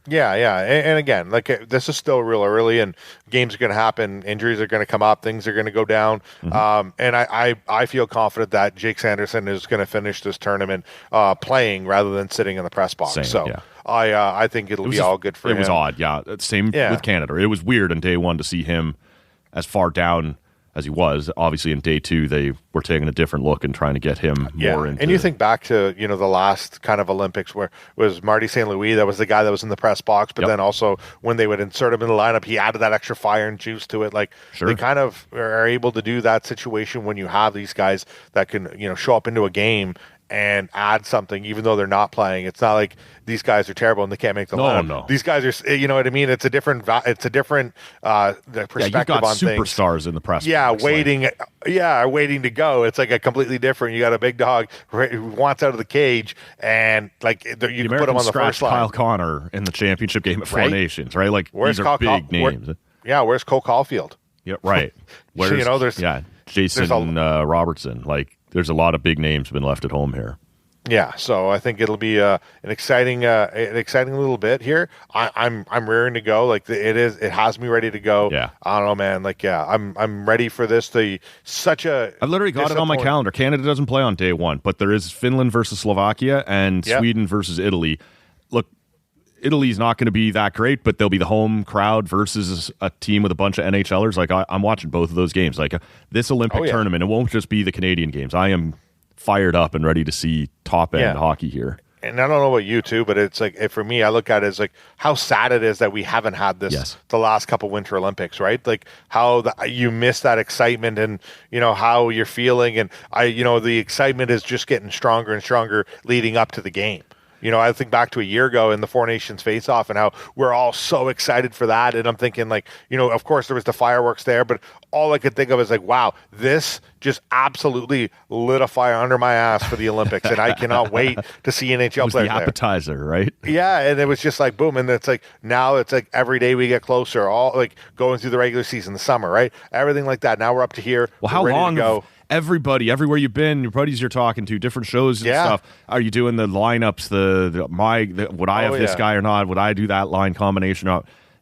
Yeah. And again, this is still real early, and games are going to happen. Injuries are going to come up. Things are going to go down. And I feel confident that Jake Sanderson is going to finish this tournament playing rather than sitting in the press box. I think it'll be all good for him. It was odd, yeah. Same with Canada. It was weird on day one to see him as far down as he was. Obviously, in day two, they were taking a different look and trying to get him more into. And you think back to the last kind of Olympics where it was Marty St. Louis that was the guy that was in the press box, but then also when they would insert him in the lineup, he added that extra fire and juice to it. They kind of are able to do that situation when you have these guys that can show up into a game and add something, even though they're not playing. It's not like these guys are terrible and they can't make the lineup. No. These guys are, you know what I mean? It's a different perspective you've got on superstars things. In the press. Waiting to go. It's like a completely different. You got a big dog who wants out of the cage, and you can put him on the first line. Kyle Connor in the championship game at Four Nations, right? Where's these are big names. Where's Cole Caulfield? Yeah, right. Where's Jason Robertson? There's a lot of big names been left at home here. Yeah, so I think it'll be an exciting little bit here. I'm raring to go. It has me ready to go. Yeah, I don't know, man. I'm ready for this. I've literally got it on my calendar. Canada doesn't play on day one, but there is Finland versus Slovakia and Sweden versus Italy. Look, Italy's not going to be that great, but they'll be the home crowd versus a team with a bunch of NHLers. I'm watching both of those games. This Olympic tournament, it won't just be the Canadian games. I am fired up and ready to see top-end hockey here. And I don't know about you too, but it's for me, I look at it as how sad it is that we haven't had this the last couple Winter Olympics, right? How you miss that excitement and, how you're feeling. And the excitement is just getting stronger and stronger leading up to the game. I think back to a year ago in the Four Nations face-off and how we're all so excited for that. And I'm thinking of course there was the fireworks there, but all I could think of is wow, this just absolutely lit a fire under my ass for the Olympics. And I cannot wait to see NHL players the appetizer, there. Right? Yeah. And it was just boom. And it's now it's every day we get closer, all going through the regular season, the summer, right? Everything like that. Now we're up to here. Well, how long go. Everybody, everywhere you've been, your buddies you're talking to, different shows and stuff. Are you doing the lineups? Would I have this guy or not? Would I do that line combination?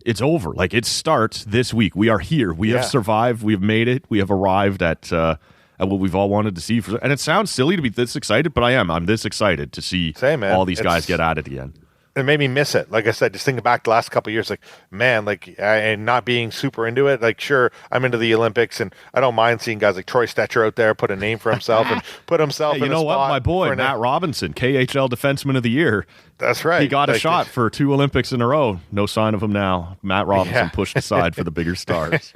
It's over. It starts this week. We are here. We have survived. We have made it. We have arrived at what we've all wanted to see. And it sounds silly to be this excited, but I am. I'm this excited to see all these guys get at it again. it made me miss it. Like I said, just thinking back the last couple of years, like, man, like, and not being super into it. Like, sure, I'm into the Olympics, and I don't mind seeing guys like Troy Stetcher out there put a name for himself and put himself Hey, in you a know what? spot My boy, for Matt Robinson, KHL Defenseman of the Year. That's right. He got a Like, shot for 2 Olympics in a row. No sign of him now. Matt Robinson Yeah. pushed aside for the bigger stars.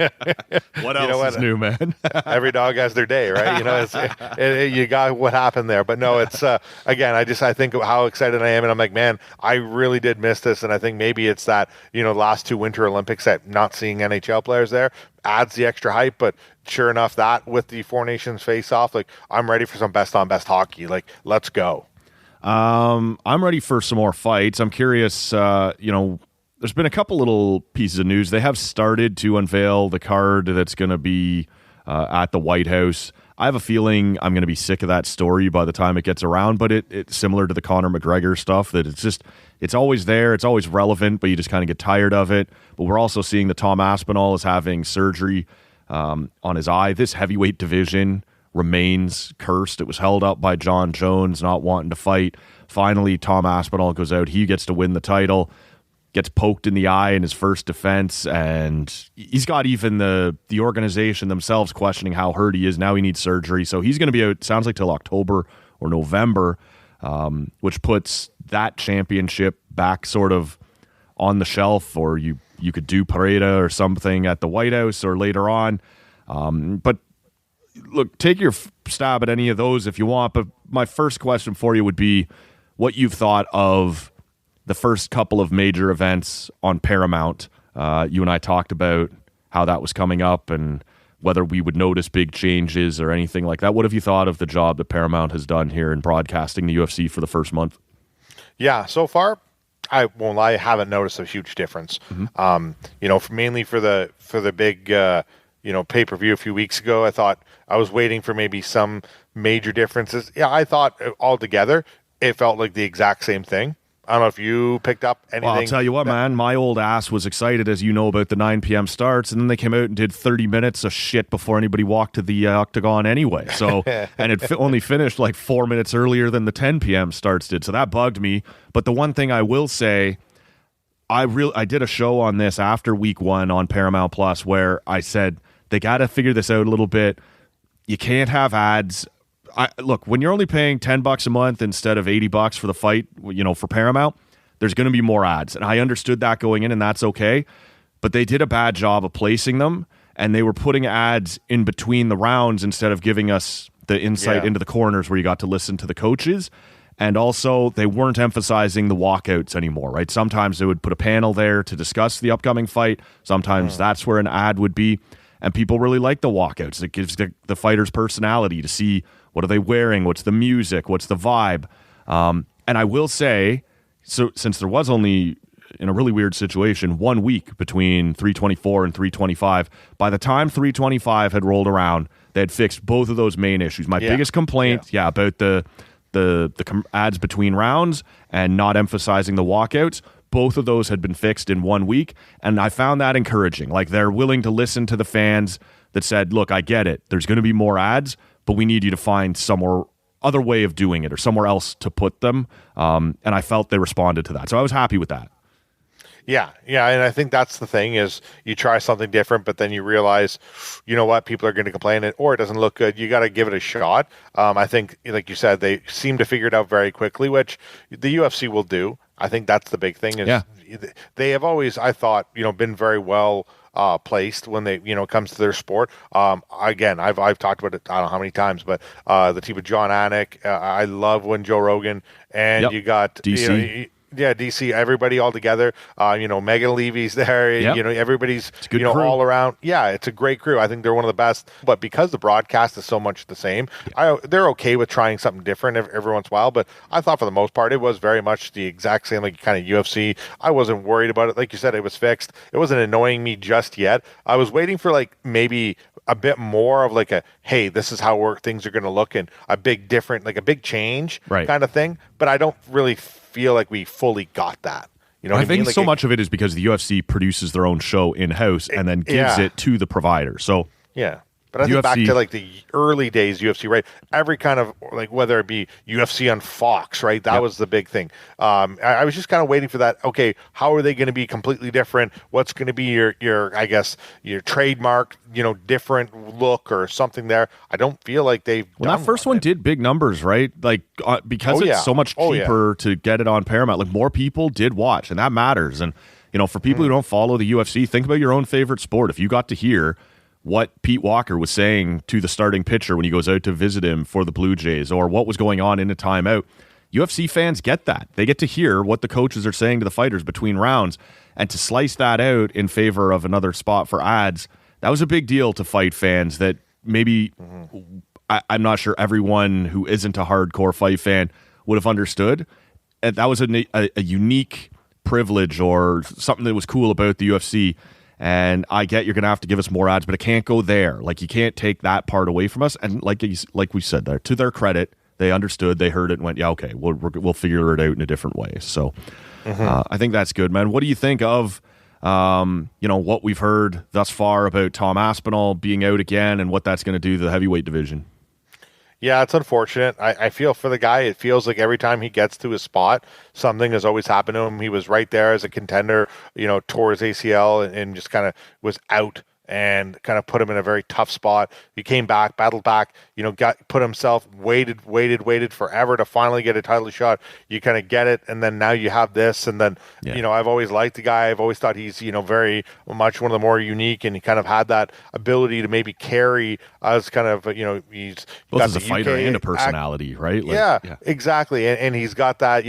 What else is new, man? Every dog has their day, right? You know, you got what happened there. But no, it's again, I think how excited I am, and I'm like, man, I really did miss this, and I think maybe it's that, you know, last 2 Winter Olympics that not seeing NHL players there adds the extra hype. But sure enough, that with the Four Nations face-off, like, I'm ready for some best on best hockey. Like, let's go. I'm ready for some more fights. I'm curious, you know, there's been a couple little pieces of news. They have started to unveil the card that's going to be at the White House. I have a feeling I'm going to be sick of that story by the time it gets around, but it's similar to the Conor McGregor stuff, that it's always there, it's always relevant, but you just kind of get tired of it. But we're also seeing that Tom Aspinall is having surgery on his eye. This heavyweight division remains cursed. It was held up by John Jones not wanting to fight. Finally, Tom Aspinall goes out. He gets to win the title, gets poked in the eye in his first defense, and he's got even the organization themselves questioning how hurt he is. Now he needs surgery. So he's going to be out, sounds like, till October or November, which puts that championship back sort of on the shelf, or you could do Pareda or something at the White House or later on. But look, take your stab at any of those if you want, but my first question for you would be what you've thought of the first couple of major events on Paramount. You and I talked about how that was coming up and whether we would notice big changes or anything like that. What have you thought of the job that Paramount has done here in broadcasting the UFC for the first month? Yeah, so far, I won't lie, I haven't noticed a huge difference. Mm-hmm. You know, mainly for the big pay-per-view a few weeks ago, I thought I was waiting for maybe some major differences. Yeah, I thought altogether it felt like the exact same thing. I don't know if you picked up anything. Well, I'll tell you what, man, my old ass was excited, as you know, about the 9 p.m. starts, and then they came out and did 30 minutes of shit before anybody walked to the octagon anyway. So, and it only finished like 4 minutes earlier than the 10 p.m. starts did. So that bugged me. But the one thing I will say, I did a show on this after week 1 on Paramount Plus where I said they got to figure this out a little bit. You can't have ads. Look, when you're only paying $10 a month instead of $80 for the fight, you know, for Paramount, there's going to be more ads. And I understood that going in, and that's okay. But they did a bad job of placing them, and they were putting ads in between the rounds instead of giving us the insight into the corners where you got to listen to the coaches. And also, they weren't emphasizing the walkouts anymore, right? Sometimes they would put a panel there to discuss the upcoming fight. Sometimes that's where an ad would be. And people really like the walkouts. It gives the fighter's personality to see what are they wearing, what's the music, what's the vibe. And I will say, so since there was only, in a really weird situation, 1 week between 324 and 325, by the time 325 had rolled around, they had fixed both of those main issues. My biggest complaint, about the ads between rounds and not emphasizing the walkouts, both of those had been fixed in 1 week, and I found that encouraging. Like, they're willing to listen to the fans that said, look, I get it. There's going to be more ads, but we need you to find somewhere other way of doing it or somewhere else to put them. And I felt they responded to that. So I was happy with that. Yeah, and I think that's the thing is you try something different, but then you realize, you know what, people are going to complain or it doesn't look good. You got to give it a shot. I think, like you said, they seem to figure it out very quickly, which the UFC will do. I think that's the big thing is they have always, I thought, been very well placed when they, it comes to their sport. Again, I've talked about it, I don't know how many times, but the team of John Anik, I love when Joe Rogan and you got DC. DC, everybody all together. Megan Levy's there. Everybody's crew. all around. Yeah, it's a great crew. I think they're one of the best. But because the broadcast is so much the same, they're okay with trying something different every once in a while. But I thought for the most part, it was very much the exact same, like kind of UFC. I wasn't worried about it. Like you said, it was fixed. It wasn't annoying me just yet. I was waiting for like maybe a bit more of like hey, this is how things are going to look, and a big different, like a big change kind of thing. But I don't really feel like we fully got that. I think so much of it is because the UFC produces their own show in-house and then gives it to the provider. So yeah, But I think back UFC to like the early days UFC, right? Every kind of like whether it be UFC on Fox, right? That was the big thing. I was just kind of waiting for that. Okay, how are they going to be completely different? What's going to be your I guess your trademark, different look or something there? I don't feel like they've. Well, that first one did big numbers, right? Like because it's so much cheaper to get it on Paramount. Like more people did watch, and that matters. And for people who don't follow the UFC, think about your own favorite sport. If you got to hear what Pete Walker was saying to the starting pitcher when he goes out to visit him for the Blue Jays, or what was going on in a timeout, UFC fans get that. They get to hear what the coaches are saying to the fighters between rounds, and to slice that out in favor of another spot for ads, that was a big deal to fight fans that maybe I'm not sure everyone who isn't a hardcore fight fan would have understood. And that was a unique privilege or something that was cool about the UFC. And I get you're going to have to give us more ads, but it can't go there. Like, you can't take that part away from us. And like we said there, to their credit, they understood, they heard it and went, yeah, okay, we'll figure it out in a different way. So I think that's good, man. What do you think of, what we've heard thus far about Tom Aspinall being out again and what that's going to do to the heavyweight division? Yeah, it's unfortunate. I feel for the guy. It feels like every time he gets to his spot, something has always happened to him. He was right there as a contender, tore his ACL and just kind of was out and kind of put him in a very tough spot. He came back, battled back, put himself, waited forever to finally get a title shot. You kind of get it, and then now you have this, and then, I've always liked the guy. I've always thought he's, very much one of the more unique, and he kind of had that ability to maybe carry as kind of, he's both got as a fighter and a personality, right? Like, yeah, exactly. And he's got that,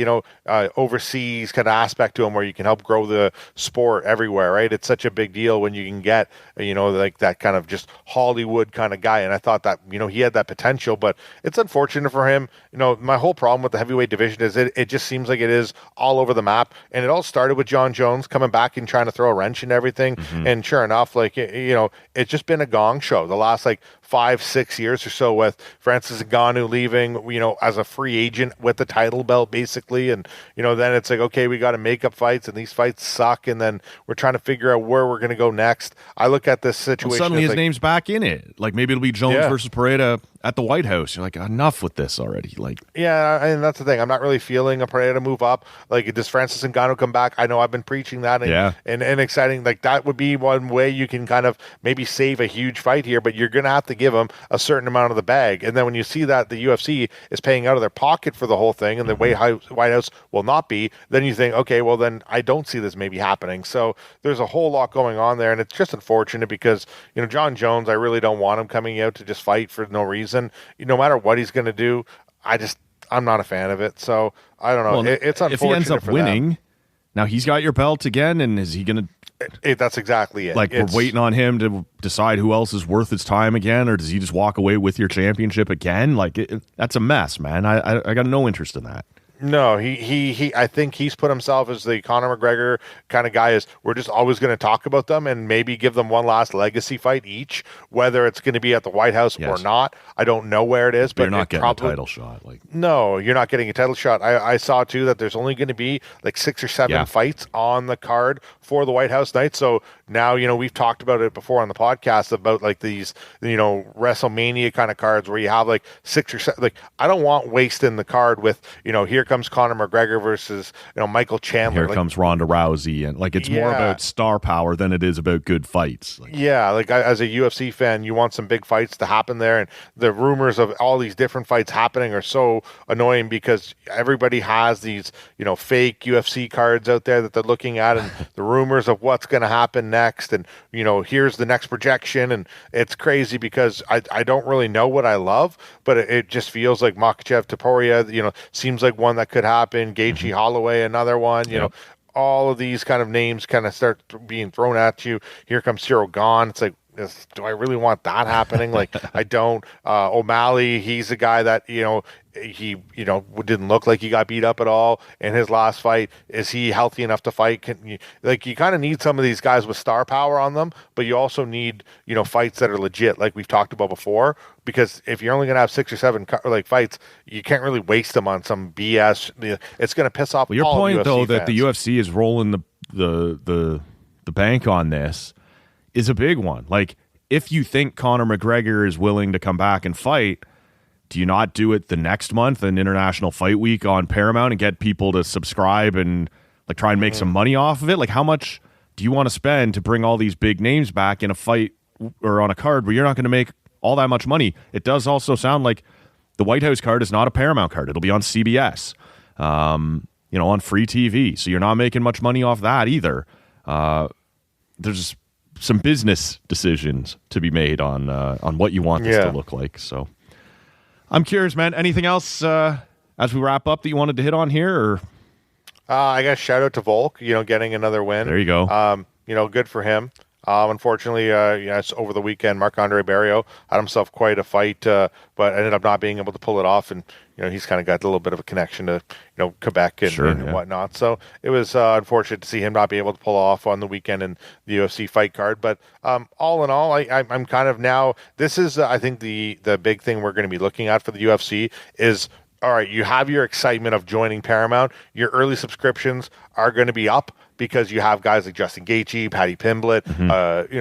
overseas kind of aspect to him where you can help grow the sport everywhere, right? It's such a big deal when you can get, like that kind of just Hollywood kind of guy. And I thought that, he had that potential, but it's unfortunate for him. My whole problem with the heavyweight division is it just seems like it is all over the map. And it all started with John Jones coming back and trying to throw a wrench in everything. And sure enough, it's just been a gong show the last 5-6 years or so, with Francis Ngannou leaving, as a free agent with the title belt basically. And, then it's like, okay, we got to make up fights and these fights suck. And then we're trying to figure out where we're going to go next. I look at this situation. Well, suddenly his name's back in it. Like maybe it'll be Jones versus Pereira at the White House. You're like, enough with this already. Yeah, and that's the thing. I'm not really feeling a Pereira move up. Does Francis Ngannou come back? I know I've been preaching that and exciting. That would be one way you can kind of maybe save a huge fight here, but you're going to have to give him a certain amount of the bag. And then when you see that the UFC is paying out of their pocket for the whole thing and the White House will not be, then you think, okay, well then I don't see this maybe happening. So there's a whole lot going on there, and it's just unfortunate because, John Jones, I really don't want him coming out to just fight for no reason. No matter what he's going to do, I'm not a fan of it. So I don't know. Well, it's unfortunate. If he ends up winning, them. Now he's got your belt again, and is he going to? That's exactly it. We're waiting on him to decide who else is worth his time again, or does he just walk away with your championship again? That's a mess, man. I got no interest in that. No, he I think he's put himself as the Conor McGregor kind of guy. Is we're just always going to talk about them and maybe give them one last legacy fight each, whether it's going to be at the White House or not. I don't know where it is, but you're not getting a title shot. No, you're not getting a title shot. I saw too that there's only going to be 6 or 7 fights on the card for the White House night. So now, we've talked about it before on the podcast about these, WrestleMania kind of cards where you have 6 or 7. I don't want wasting the card with, here comes Conor McGregor versus, Michael Chandler. Here comes Ronda Rousey. And it's more about star power than it is about good fights. As a UFC fan, you want some big fights to happen there. And the rumors of all these different fights happening are so annoying because everybody has these, fake UFC cards out there that they're looking at and the rumors of what's going to happen next. And, here's the next projection. And it's crazy because I don't really know what I love, but it just feels like Makhachev Topuria, seems like one that could happen. Gaethje Holloway, another one, all of these kind of names kind of start being thrown at you. Here comes Cyril Gahn. It's like, do I really want that happening? I don't. O'Malley, he's a guy that, he, didn't look like he got beat up at all in his last fight. Is he healthy enough to fight? You kind of need some of these guys with star power on them, but you also need, fights that are legit, like we've talked about before, because if you're only going to have 6 or 7 fights, you can't really waste them on some BS. It's going to piss off your all point, UFC though, fans. that the UFC is rolling the bank on this is a big one. if you think Conor McGregor is willing to come back and fight, do you not do it the next month in International Fight Week on Paramount and get people to subscribe and like try and make some money off of it? Like, how much do you want to spend to bring all these big names back in a fight or on a card where you're not going to make all that much money? It does also sound like the White House card is not a Paramount card. It'll be on CBS, on free TV. So you're not making much money off that either. There's some business decisions to be made on what you want this to look like. So I'm curious, man. Anything else as we wrap up that you wanted to hit on here? Or I guess shout out to Volk, getting another win. There you go. Good for him. Unfortunately, yes, over the weekend, Marc-Andre Barrio had himself quite a fight, but ended up not being able to pull it off. And, he's kind of got a little bit of a connection to, Quebec and whatnot. So it was unfortunate to see him not be able to pull off on the weekend in the UFC fight card. But all in all, I'm kind of now, this is, I think, the big thing we're going to be looking at for the UFC is, all right, you have your excitement of joining Paramount. Your early subscriptions are going to be up because you have guys like Justin Gaethje, Paddy Pimblett,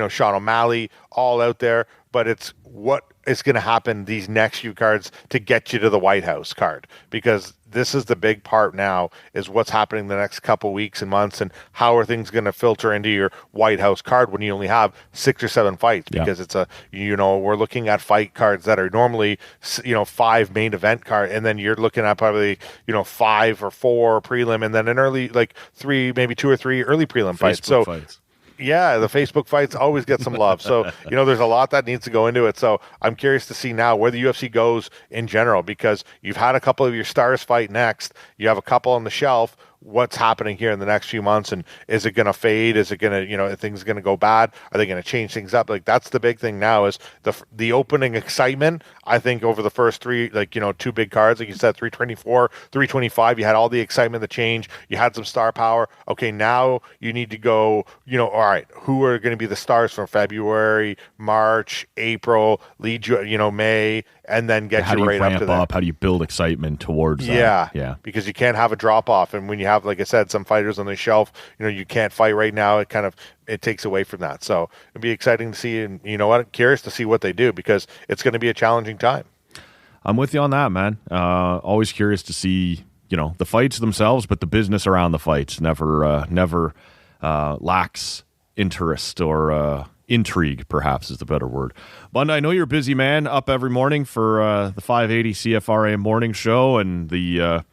Sean O'Malley, all out there. But it's what is going to happen these next few cards to get you to the White House card, because this is the big part now, is what's happening the next couple weeks and months, and how are things going to filter into your White House card when you only have 6 or 7 fights, because it's we're looking at fight cards that are normally 5 main event card, and then you're looking at probably 5 or 4 prelim, and then an early, like 3, maybe 2 or 3 early prelim fights. Fights. Yeah, the Facebook fights always get some love. So, there's a lot that needs to go into it. So I'm curious to see now where the UFC goes in general, because you've had a couple of your stars fight next. You have a couple on the shelf. What's happening here in the next few months, and is it going to fade? Is it going to, are things going to go bad? Are they going to change things up? Like, that's the big thing now, is the opening excitement. I think over the first 3, 2 big cards, like you said, 324, 325, you had all the excitement, the change. You had some star power. Okay, now you need to go, all right, who are going to be the stars from February, March, April, lead you, May, and then get you right up to that. How do you build excitement towards that? Yeah. Because you can't have a drop off, and when you have, like I said, some fighters on the shelf, you can't fight right now. It takes away from that. So it'd be exciting to see, and curious to see what they do, because it's going to be a challenging time. I'm with you on that, man. Always curious to see, the fights themselves, but the business around the fights never lacks interest or intrigue, perhaps is the better word. Bunda, I know you're a busy man, up every morning for the 580 CFRA morning show, and the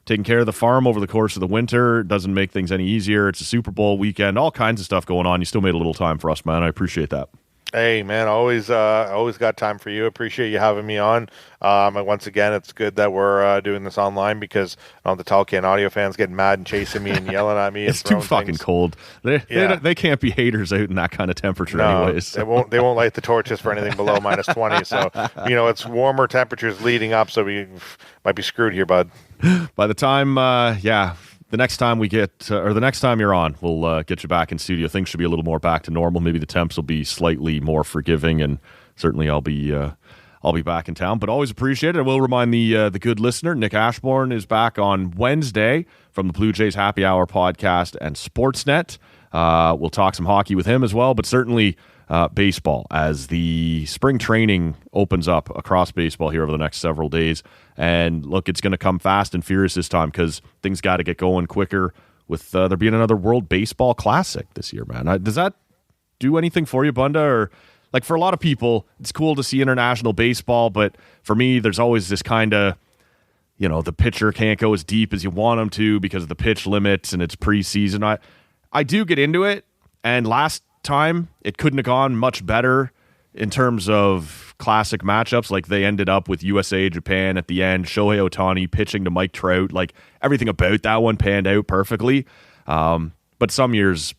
taking care of the farm over the course of the winter doesn't make things any easier. It's a Super Bowl weekend, all kinds of stuff going on. You still made a little time for us, man. I appreciate that. Hey, man, always got time for you. Appreciate you having me on. And once again, it's good that we're doing this online, because the Tall Can Audio fans getting mad and chasing me and yelling at me. It's too fucking cold. They can't be haters out in that kind of temperature, anyways. They won't light the torches for anything below minus 20. So it's warmer temperatures leading up, so we might be screwed here, bud. By the time, the next time we get, or the next time you're on, we'll get you back in studio. Things should be a little more back to normal. Maybe the temps will be slightly more forgiving, and certainly I'll be back in town. But always appreciate it. I will remind the good listener, Nick Ashbourne is back on Wednesday from the Blue Jays Happy Hour podcast and Sportsnet. We'll talk some hockey with him as well, but certainly baseball, as the spring training opens up across baseball here over the next several days. And look, it's going to come fast and furious this time, because things got to get going quicker with there being another World Baseball Classic this year, man. Does that do anything for you, Bunda? Or, like, for a lot of people, it's cool to see international baseball, but for me, there's always this kind of, the pitcher can't go as deep as you want him to because of the pitch limits and it's preseason. I do get into it, and last time it couldn't have gone much better in terms of classic matchups. Like, they ended up with USA Japan at the end, Shohei Ohtani pitching to Mike Trout. Like, everything about that one panned out perfectly, but some years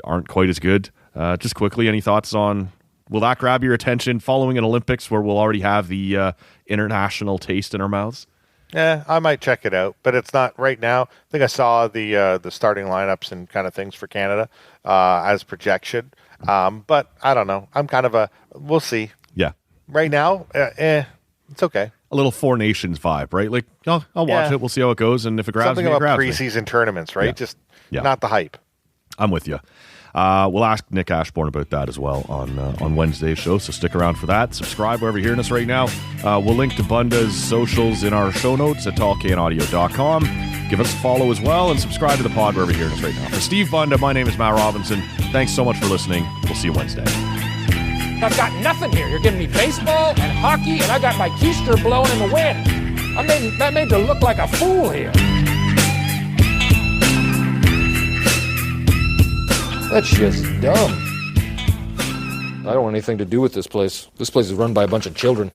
aren't quite as good. Just quickly, any thoughts on, will that grab your attention following an Olympics where we'll already have the international taste in our mouths? Yeah, I might check it out, but it's not right now. I think I saw the starting lineups and kind of things for Canada as projection, but I don't know. I'm kind of we'll see. Yeah. Right now, it's okay. A little Four Nations vibe, right? Like, I'll watch it. We'll see how it goes, and if it grabs something me, about it grabs preseason tournaments, right? Yeah. Just not the hype. I'm with you. We'll ask Nick Ashbourne about that as well on Wednesday's show, so stick around for that. Subscribe wherever you're hearing us right now. We'll link to Bunda's socials in our show notes at tallcanaudio.com. Give us a follow as well, and subscribe to the pod wherever you're hearing us right now. For Steve Bunda, my name is Matt Robinson. Thanks so much for listening. We'll see you Wednesday. I've got nothing here. You're giving me baseball and hockey, and I got my keister blowing in the wind. I'm made to look like a fool here. That's just dumb. I don't want anything to do with this place. This place is run by a bunch of children.